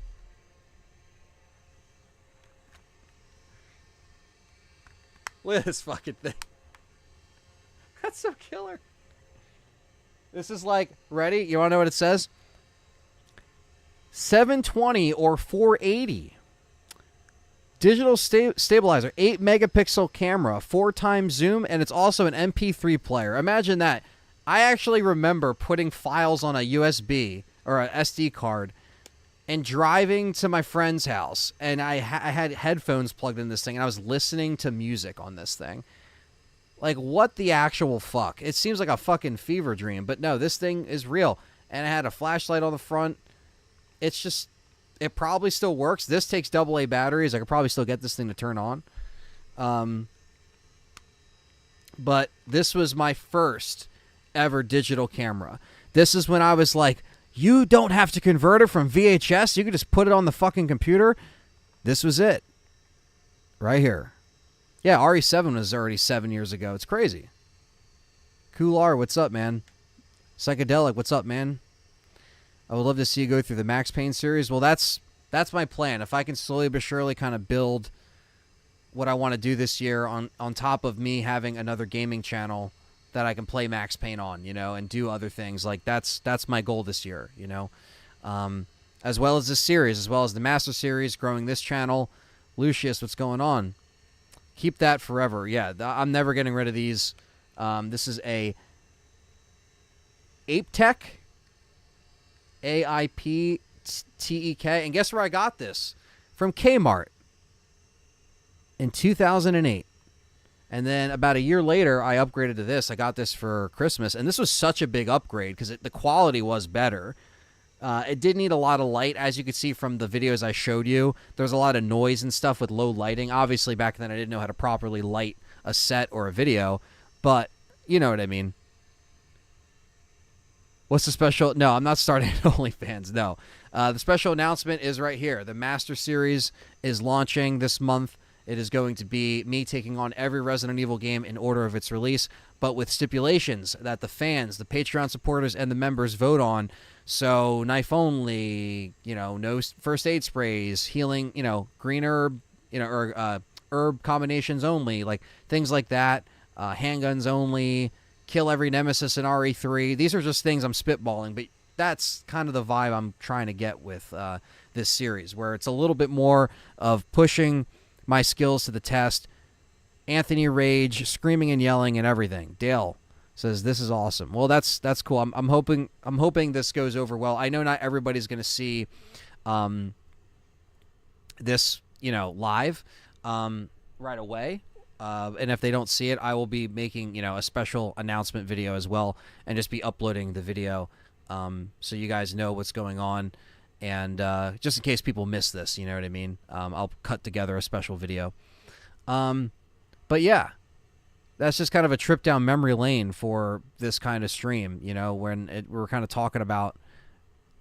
Look at this fucking thing. That's so killer. This is like, ready? You want to know what it says? 720 or 480. Digital stabilizer, 8 megapixel camera, 4x zoom, and it's also an MP3 player. Imagine that. I actually remember putting files on a USB or a SD card and driving to my friend's house, and I had headphones plugged in this thing, and I was listening to music on this thing. Like, what the actual fuck? It seems like a fucking fever dream, but no, this thing is real. And it had a flashlight on the front. It's just, it probably still works. This takes AA batteries. I could probably still get this thing to turn on. But this was my first ever digital camera. This is when I was like, you don't have to convert it from VHS. You can just put it on the fucking computer. This was it. Right here. Yeah, RE7 was already 7 years ago. It's crazy. Coolar, what's up, man? Psychedelic, what's up, man? I would love to see you go through the Max Payne series. Well, that's my plan. If I can slowly but surely kind of build what I want to do this year on top of me having another gaming channel that I can play Max Payne on, you know, and do other things. Like, that's my goal this year, you know. As well as this series, as well as the Master Series, growing this channel. Lucius, what's going on? Keep that forever. Yeah, I'm never getting rid of these. This is a ApeTek, AIPTEK. And guess where I got this? From Kmart in 2008. And then about a year later, I upgraded to this. I got this for Christmas. And this was such a big upgrade because the quality was better. It did need a lot of light, as you could see from the videos I showed you. There's a lot of noise and stuff with low lighting. Obviously, back then I didn't know how to properly light a set or a video, but you know what I mean. What's the special? No, I'm not starting OnlyFans. No. The special announcement is right here. The Master Series is launching this month. It is going to be me taking on every Resident Evil game in order of its release, but with stipulations that the fans, the Patreon supporters, and the members vote on. So, knife only, you know, no first aid sprays, healing, you know, green herb, you know, or herb combinations only, like things like that, handguns only, kill every nemesis in RE3. These are just things I'm spitballing, but that's kind of the vibe I'm trying to get with this series, where it's a little bit more of pushing my skills to the test. Anthony Rage, screaming and yelling and everything. Dale says this is awesome. Well, that's cool. I'm hoping this goes over well. I know not everybody's going to see this, you know, live right away. And if they don't see it, I will be making, you know, a special announcement video as well, and just be uploading the video so you guys know what's going on. And just in case people miss this, you know what I mean? I'll cut together a special video. But yeah, that's just kind of a trip down memory lane for this kind of stream, you know, when we're kind of talking about,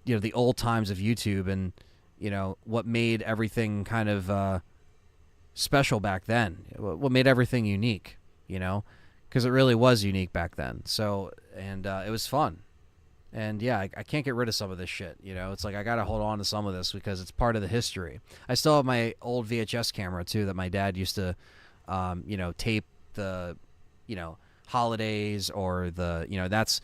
you know, the old times of YouTube and, you know, what made everything kind of special back then, what made everything unique, you know, because it really was unique back then. So, and it was fun. And yeah, I can't get rid of some of this shit, you know. It's like I got to hold on to some of this because it's part of the history. I still have my old VHS camera, too, that my dad used to, you know, tape the, you know, holidays or the, you know, that's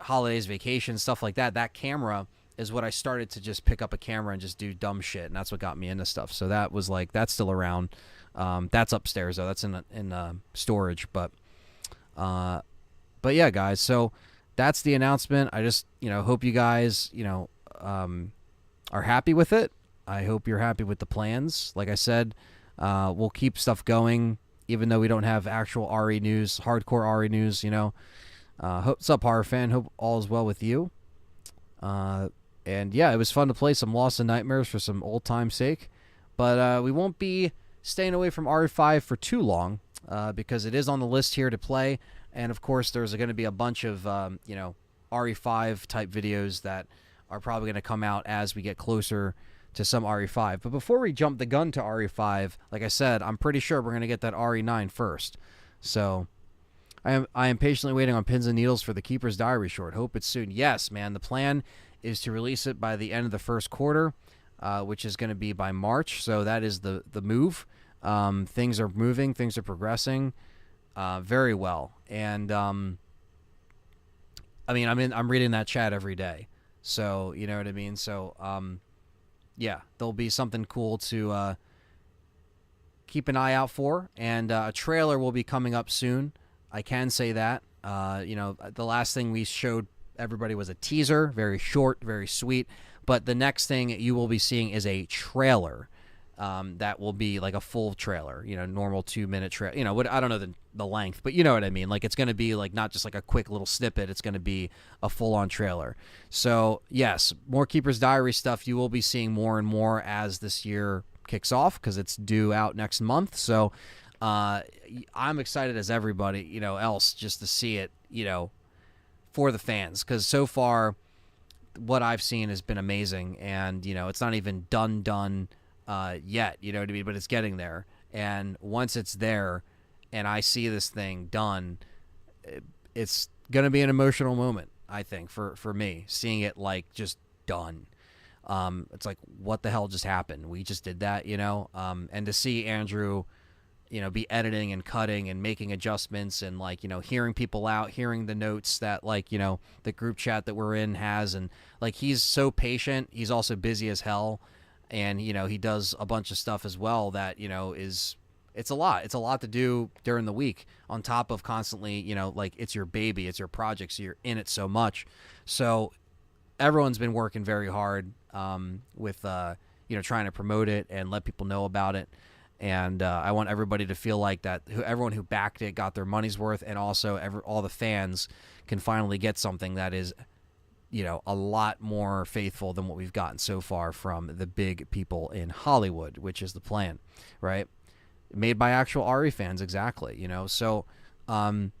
holidays, vacations, stuff like that. That camera is what I started to just pick up a camera and just do dumb shit, and that's what got me into stuff. So that was like, that's still around. That's upstairs, though. That's in storage. But yeah, guys, so that's the announcement. I just, you know, hope you guys, you know, are happy with it. I hope you're happy with the plans. Like I said, we'll keep stuff going, even though we don't have actual RE news, hardcore RE news, you know. What's up, horror fan? Hope all is well with you. And yeah, it was fun to play some Lost in Nightmares for some old time's sake. But we won't be staying away from RE5 for too long because it is on the list here to play. And of course, there's going to be a bunch of RE5 type videos that are probably going to come out as we get closer to some RE5. But before we jump the gun to RE5, like I said, I'm pretty sure we're going to get that RE9 first. So I am patiently waiting on pins and needles for the Keeper's Diary short. Hope it's soon. Yes, man. The plan is to release it by the end of the first quarter, which is going to be by March. So that is the move. Things are moving. Things are progressing very well. And I'm reading that chat every day. So you know what I mean. So yeah, there'll be something cool to keep an eye out for, and a trailer will be coming up soon. I can say that. The last thing we showed everybody was a teaser, very short, very sweet. But the next thing you will be seeing is a trailer that will be like a full trailer, normal 2-minute trailer. I don't know the length, but you know what I mean. Like it's going to be like not just like a quick little snippet. It's going to be a full-on trailer. So yes, more Keeper's Diary stuff you will be seeing more and more as this year kicks off because it's due out next month. So I'm excited as everybody, else just to see it, for the fans, because so far what I've seen has been amazing, and it's not even done yet, you know what I mean, but it's getting there. And once it's there and I see this thing done, it's gonna be an emotional moment, I think, for me, seeing it like just done. It's like, what the hell just happened? We just did that, and to see Andrew be editing and cutting and making adjustments and hearing people out, hearing the notes that the group chat that we're in has, and he's so patient. He's also busy as hell, and he does a bunch of stuff as well that it's a lot. It's a lot to do during the week on top of constantly it's your baby, it's your project, so you're in it so much. So everyone's been working very hard with trying to promote it and let people know about it. And I want everybody to feel like that everyone who backed it got their money's worth, and also all the fans can finally get something that is, a lot more faithful than what we've gotten so far from the big people in Hollywood, which is the plan, right? Made by actual RE fans, exactly, So, and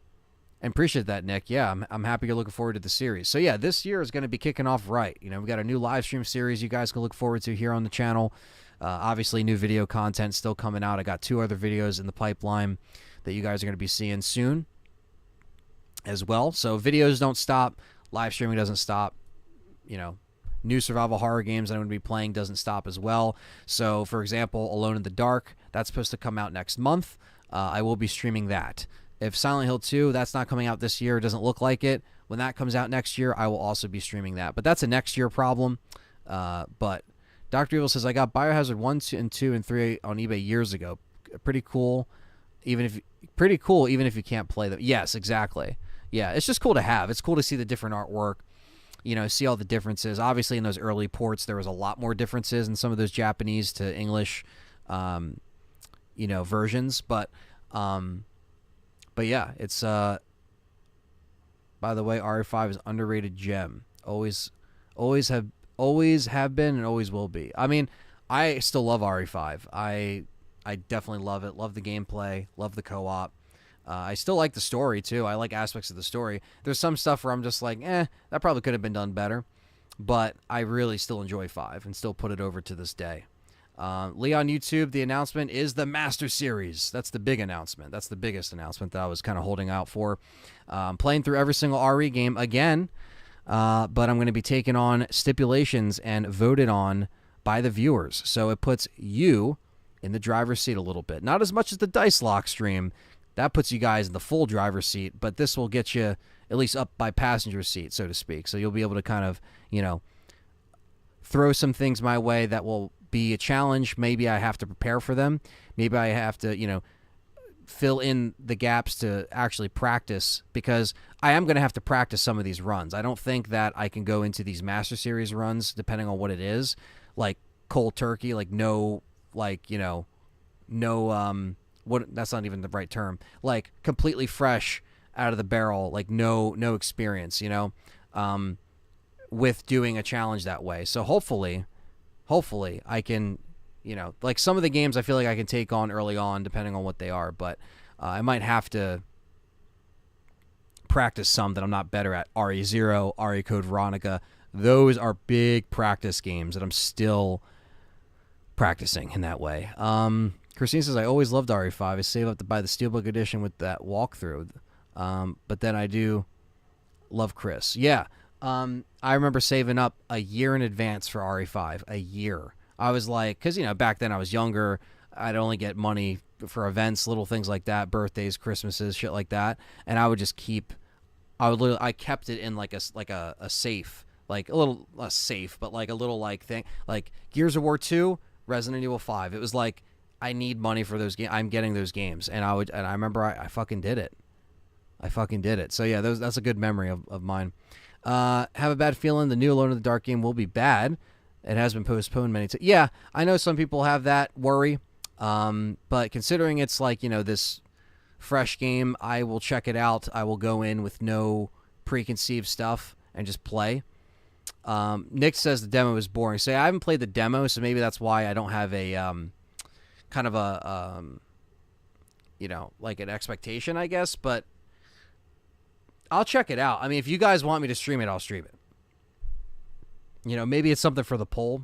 appreciate that, Nick. Yeah, I'm happy you're looking forward to the series. So yeah, this year is going to be kicking off right. We got a new live stream series you guys can look forward to here on the channel. Obviously, new video content still coming out. I got 2 other videos in the pipeline that you guys are going to be seeing soon as well. So videos don't stop. Live streaming doesn't stop. New survival horror games I'm going to be playing doesn't stop as well. So, for example, Alone in the Dark, that's supposed to come out next month. I will be streaming that. If Silent Hill 2, that's not coming out this year, it doesn't look like it. When that comes out next year, I will also be streaming that. But that's a next year problem. But Dr. Evil says, I got Biohazard 1, 2, and 3 on eBay years ago. Pretty cool, even if you can't play them. Yes, exactly. Yeah, it's just cool to have. It's cool to see the different artwork, see all the differences. Obviously, in those early ports, there was a lot more differences in some of those Japanese to English, versions. But yeah, it's, by the way, RE5 is underrated gem. Always have been and always will be. I mean, I still love RE5. I definitely love it. Love the gameplay. Love the co-op. I still like the story, too. I like aspects of the story. There's some stuff where I'm just like, that probably could have been done better. But I really still enjoy 5 and still put it over to this day. Lee on YouTube, the announcement is the Master Series. That's the big announcement. That's the biggest announcement that I was kind of holding out for. Playing through every single RE game again. But I'm going to be taking on stipulations and voted on by the viewers. So it puts you in the driver's seat a little bit. Not as much as the Dice Lock stream. That puts you guys in the full driver's seat, but this will get you at least up by passenger seat, so to speak. So you'll be able to kind of, throw some things my way that will be a challenge. Maybe I have to prepare for them. Maybe I have to, fill in the gaps to actually practice, because I am going to have to practice some of these runs. I don't think that I can go into these Master Series runs, depending on what it is, like cold turkey, like no, that's not even the right term, like with doing a challenge that way. So hopefully I can, like some of the games I feel like I can take on early on depending on what they are, but I might have to practice some that I'm not better at. RE0, RE Code Veronica, those are big practice games that I'm still practicing in that way. Christine says, I always loved RE5. I save up to buy the Steelbook edition with that walkthrough. But then I do love Chris. Yeah. I remember saving up a year in advance for RE5. A year. I was like, because, back then I was younger. I'd only get money for events, little things like that, birthdays, Christmases, shit like that. And I would just I kept it in like a safe, like a little less safe, but like a little like thing, like Gears of War 2, Resident Evil 5. It was like, I need money for those games. I'm getting those games. And I remember I fucking did it. So yeah, that's a good memory of mine. Have a bad feeling the new Alone in the Dark game will be bad. It has been postponed many times. Yeah, I know some people have that worry. But considering it's like, this fresh game, I will check it out. I will go in with no preconceived stuff and just play. Nick says the demo is boring. So I haven't played the demo, so maybe that's why I don't have a kind of a like an expectation, I guess. But I'll check it out. I mean, if you guys want me to stream it, I'll stream it. Maybe it's something for the poll.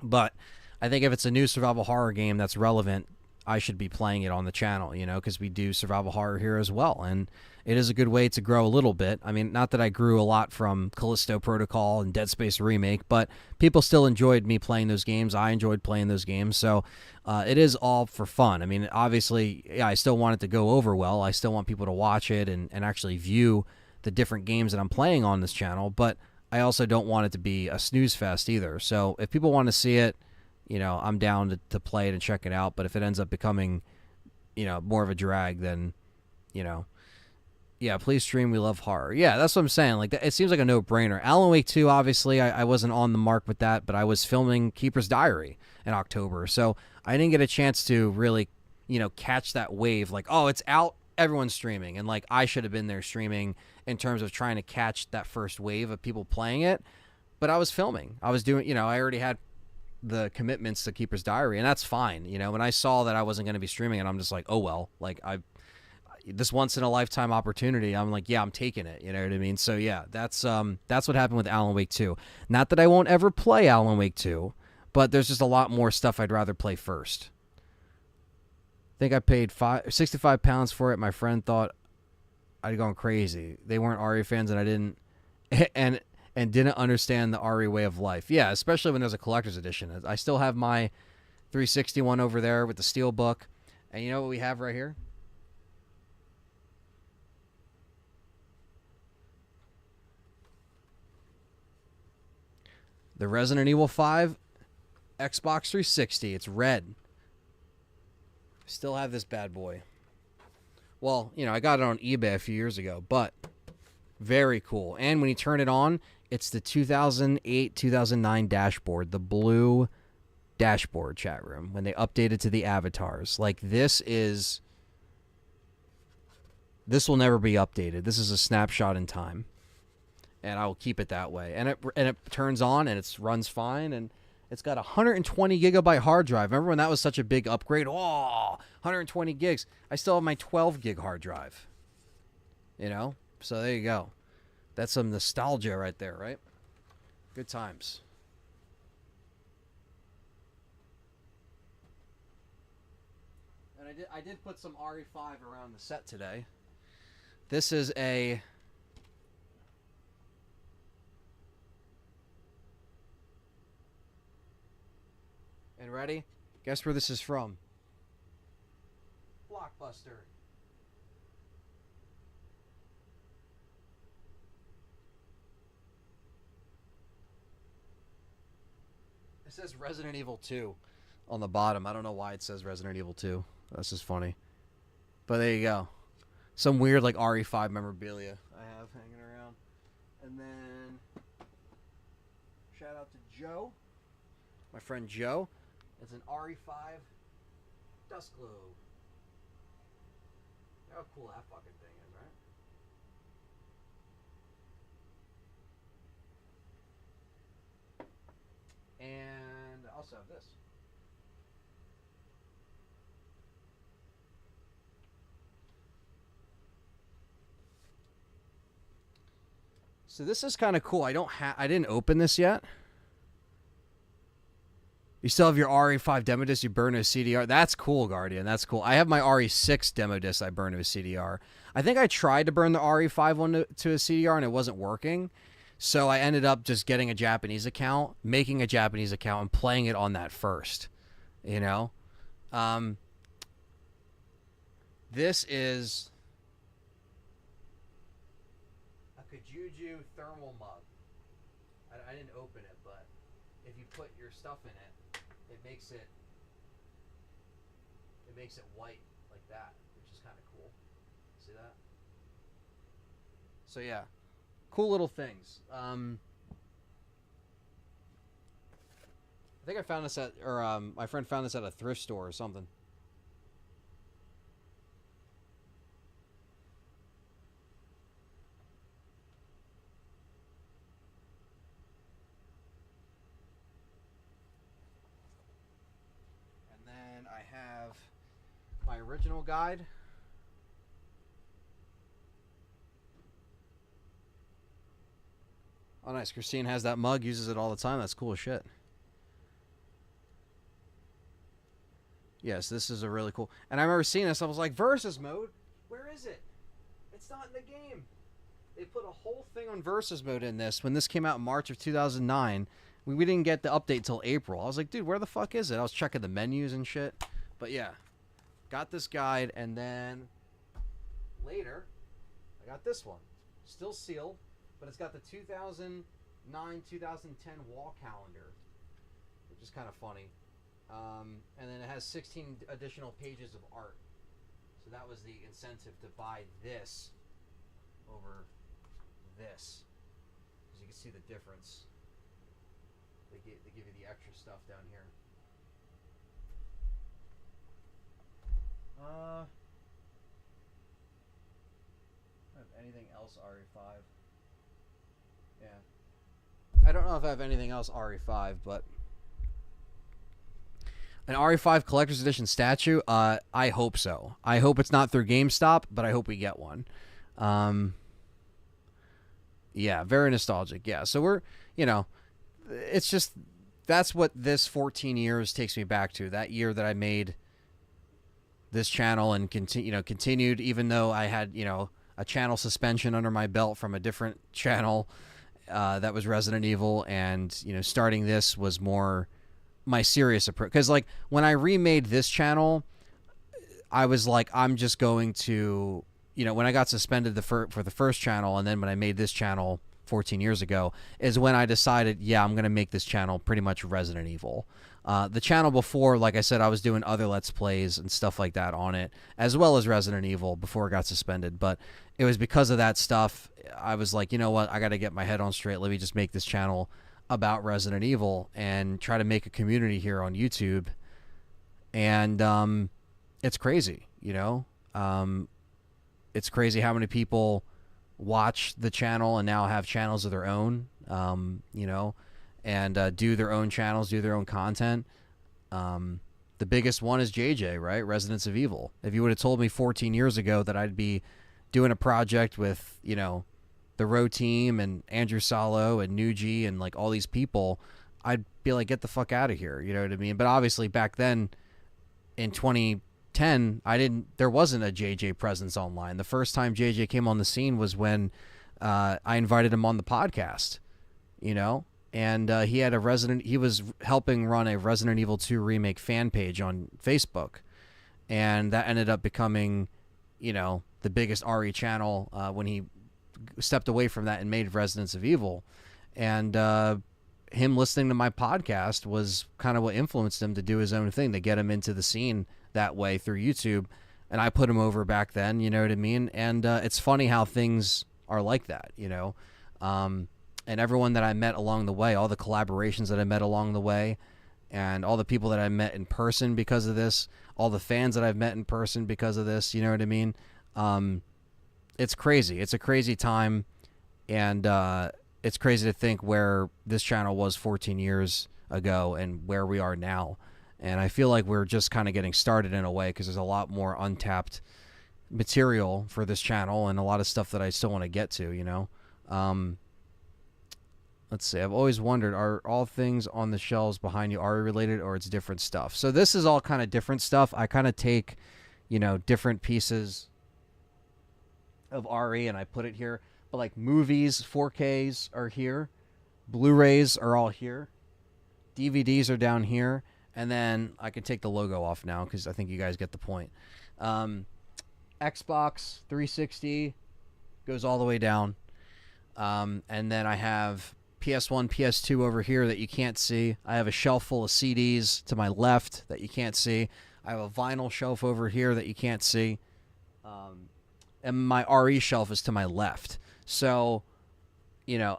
But I think if it's a new survival horror game that's relevant, I should be playing it on the channel, because we do survival horror here as well. And it is a good way to grow a little bit. I mean, not that I grew a lot from Callisto Protocol and Dead Space Remake, but people still enjoyed me playing those games. I enjoyed playing those games. So it is all for fun. I mean, obviously, yeah, I still want it to go over well. I still want people to watch it and actually view the different games that I'm playing on this channel. But I also don't want it to be a snooze fest either. So if people want to see it, I'm down to play it and check it out. But if it ends up becoming, more of a drag, then, yeah, please stream. We love horror. Yeah, that's what I'm saying. Like, it seems like a no-brainer. Alan Wake 2, obviously, I wasn't on the mark with that, but I was filming Keeper's Diary in October. So I didn't get a chance to really, catch that wave. Like, oh, it's out, everyone's streaming. And, like, I should have been there streaming in terms of trying to catch that first wave of people playing it. But I was filming. I was doing, I already had the commitments to Keeper's Diary, and that's fine. When I saw that I wasn't going to be streaming it, I'm just like, oh well, like this once in a lifetime opportunity, I'm like, yeah, I'm taking it. You know what I mean? So yeah, that's what happened with Alan Wake 2. Not that I won't ever play Alan Wake 2, but there's just a lot more stuff I'd rather play first. I think I paid £65 for it. My friend thought I'd gone crazy. They weren't RE fans, and I didn't, and didn't understand the RE way of life. Yeah, especially when there's a collector's edition. I still have my 360 one over there with the Steelbook. And you know what we have right here? The Resident Evil 5 Xbox 360. It's red. Still have this bad boy. Well, I got it on eBay a few years ago, but very cool. And when you turn it on, it's the 2008-2009 dashboard, the blue dashboard, chat room, when they updated to the avatars. Like, this will never be updated. This is a snapshot in time. And I will keep it that way. And it turns on and it runs fine, and it's got a 120 gigabyte hard drive. Remember when that was such a big upgrade? Oh, 120 gigs. I still have my 12 gig hard drive. So there you go. That's some nostalgia right there, right? Good times. And I did put some RE5 around the set today. This is a... And ready? Guess where this is from? Blockbuster. It says Resident Evil 2 on the bottom. I don't know why it says Resident Evil 2. That's just funny. But there you go. Some weird like RE5 memorabilia I have hanging around. And then shout out to Joe. My friend Joe. It's an RE5 dust globe. How cool that fucking thing is, right? And I also have this. So this is kind of cool. I didn't open this yet. You still have your RE5 demo disc you burn to a CDR. That's cool, Guardian. That's cool. I have my RE6 demo disc I burned to a CDR. I think I tried to burn the RE5 one to a CDR and it wasn't working. So I ended up just getting a Japanese account, making a Japanese account, and playing it on that first. You know? This is a Kajuju thermal mug. I didn't open it, but if you put your stuff in it, it makes it white like that, which is kind of cool. See that? So yeah, cool little things. I think I found this my friend found this at a thrift store or something. I have my original guide. Oh, nice. Christine has that mug, uses it all the time. That's cool as shit. Yes, this is a really cool. And I remember seeing this. I was like, Versus mode? Where is it? It's not in the game. They put a whole thing on Versus mode in this when this came out in March of 2009. We didn't get the update till April. I was like, dude, where the fuck is it? I was checking the menus and shit. But yeah, got this guide, and then later, I got this one. Still sealed, but it's got the 2009-2010 wall calendar, which is kind of funny. And then it has 16 additional pages of art. So that was the incentive to buy this over this, because you can see the difference. They give you the extra stuff down here. Anything else RE5? Yeah. I don't know if I have anything else RE5, but an RE5 collector's edition statue. I hope so. I hope it's not through GameStop, but I hope we get one. Yeah, very nostalgic. Yeah, so we're, it's just, that's what this 14 years takes me back to. That year that I made this channel and continued, even though I had, a channel suspension under my belt from a different channel that was Resident Evil, and, starting this was more my serious approach. Because, like, when I remade this channel, I was like, I'm just going to, when I got suspended for the first channel, and then when I made this channel 14 years ago, is when I decided, yeah, I'm going to make this channel pretty much Resident Evil. The channel before, like I said, I was doing other Let's Plays and stuff like that on it, as well as Resident Evil before it got suspended. But it was because of that stuff, I was like, you know what, I got to get my head on straight. Let me just make this channel about Resident Evil and try to make a community here on YouTube. And it's crazy, it's crazy how many people watch the channel and now have channels of their own, and do their own channels, do their own content. The biggest one is JJ, right? Residents of Evil. If you would have told me 14 years ago that I'd be doing a project with, the Row team and Andrew Salo and Nuji and like all these people, I'd be like, get the fuck out of here. You know what I mean? But obviously back then in 2010, there wasn't a JJ presence online. The first time JJ came on the scene was when I invited him on the podcast, and he was helping run a Resident Evil 2 remake fan page on Facebook, and that ended up becoming, the biggest RE channel when he stepped away from that and made Residents of Evil. And him listening to my podcast was kind of what influenced him to do his own thing, to get him into the scene that way through YouTube. And I put him over back then, you know what I mean? And it's funny how things are like that, and everyone that I met along the way, all the collaborations that I met along the way, and all the people that I met in person because of this, all the fans that I've met in person because of this, you know what I mean? It's crazy. It's a crazy time, and it's crazy to think where this channel was 14 years ago and where we are now. And I feel like we're just kind of getting started in a way, because there's a lot more untapped material for this channel and a lot of stuff that I still want to get to, you know. Let's see. I've always wondered, are all things on the shelves behind you RE related, or it's different stuff? So this is all kind of different stuff. I kind of take, you know, different pieces of RE and I put it here. But like movies, 4Ks are here. Blu-rays are all here. DVDs are down here. And then I can take the logo off now because I think you guys get the point. Xbox 360 goes all the way down. And then I have PS1, PS2 over here that you can't see. I have a shelf full of CDs to my left that you can't see. I have a vinyl shelf over here that you can't see. And my RE shelf is to my left. So,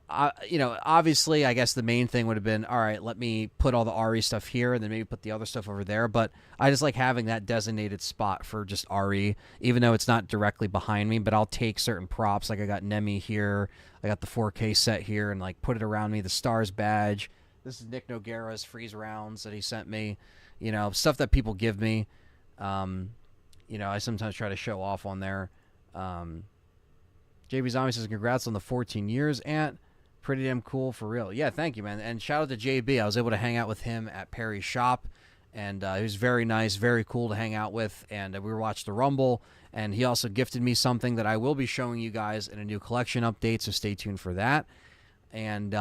obviously, I guess the main thing would have been, all right, let me put all the RE stuff here and then maybe put the other stuff over there. But I just like having that designated spot for just RE, even though it's not directly behind me. But I'll take certain props. Like I got Nemi here. I got the 4K set here and like put it around me. The S.T.A.R.S badge. This is Nick Nogueira's freeze rounds that he sent me. You know, stuff that people give me. I sometimes try to show off on there. JB Zombie says, congrats on the 14 years, Ant. Pretty damn cool for real. Yeah, thank you, man. And shout out to JB. I was able to hang out with him at Perry's shop, and he was very nice, very cool to hang out with. And we watched the Rumble, and he also gifted me something that I will be showing you guys in a new collection update, so stay tuned for that. And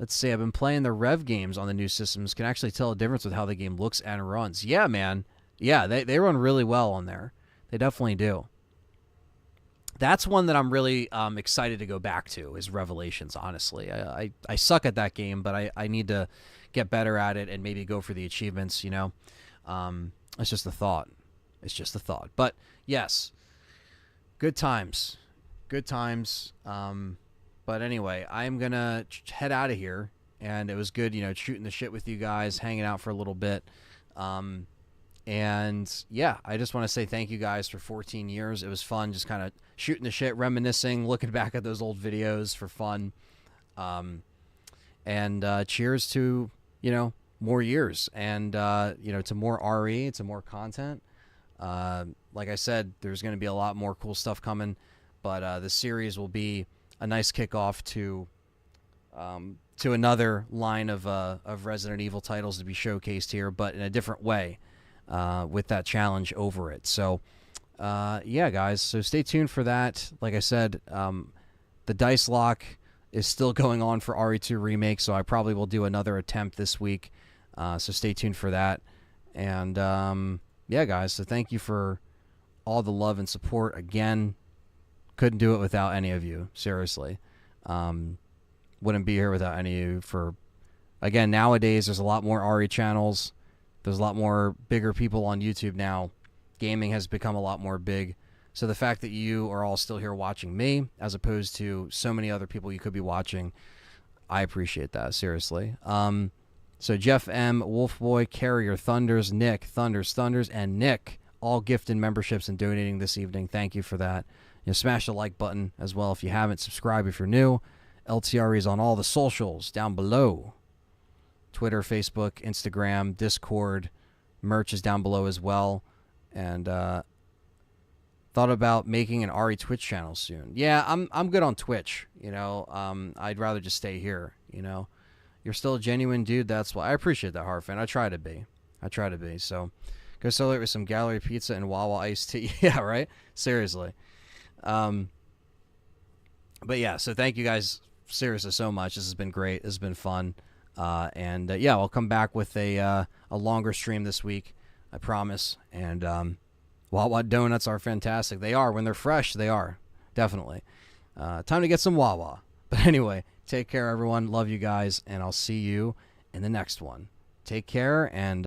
let's see, I've been playing the Rev games on the new systems. Can actually tell a difference with how the game looks and runs. Yeah, man. Yeah, they run really well on there. They definitely do. That's one that I'm really excited to go back to, is Revelations, honestly. I suck at that game, but I need to get better at it and maybe go for the achievements, you know. It's just a thought. It's just a thought. But, yes, good times. Good times. But anyway, I'm going to head out of here, and it was good, shooting the shit with you guys, hanging out for a little bit. And yeah, I just want to say thank you guys for 14 years. It was fun just kind of shooting the shit, reminiscing, looking back at those old videos for fun. And cheers to, more years and, to more RE, to more content. Like I said, there's going to be a lot more cool stuff coming, but the series will be a nice kickoff to another line of Resident Evil titles to be showcased here, but in a different way. With that challenge over it. So, yeah, guys. So stay tuned for that. Like I said, the dice lock is still going on for RE2 Remake, so I probably will do another attempt this week. So stay tuned for that. And, yeah, guys. So thank you for all the love and support. Again, couldn't do it without any of you. Seriously. Wouldn't be here without any of you. Again, nowadays, there's a lot more RE channels. There's a lot more bigger people on YouTube now. Gaming has become a lot more big. So the fact that you are all still here watching me, as opposed to so many other people you could be watching, I appreciate that, seriously. So Jeff M., Wolfboy, Carrier, Thunders, Nick, Thunders, and Nick, all gifting memberships and donating this evening. Thank you for that. Smash the like button as well if you haven't. Subscribe if you're new. LTRE is on all the socials down below. Twitter, Facebook, Instagram, Discord, merch is down below as well. And thought about making an RE Twitch channel soon. Yeah, I'm good on Twitch. I'd rather just stay here. You're still a genuine dude. That's why I appreciate that, Harfan. I try to be. So go celebrate with some Gallery Pizza and Wawa iced tea. Yeah, right. Seriously. But yeah. So thank you guys seriously so much. This has been great. This has been fun. And yeah, I'll come back with a longer stream this week, I promise. And Wawa donuts are fantastic. They are. When they're fresh, they are. Definitely. Time to get some Wawa. But anyway, take care, everyone. Love you guys, and I'll see you in the next one. Take care, and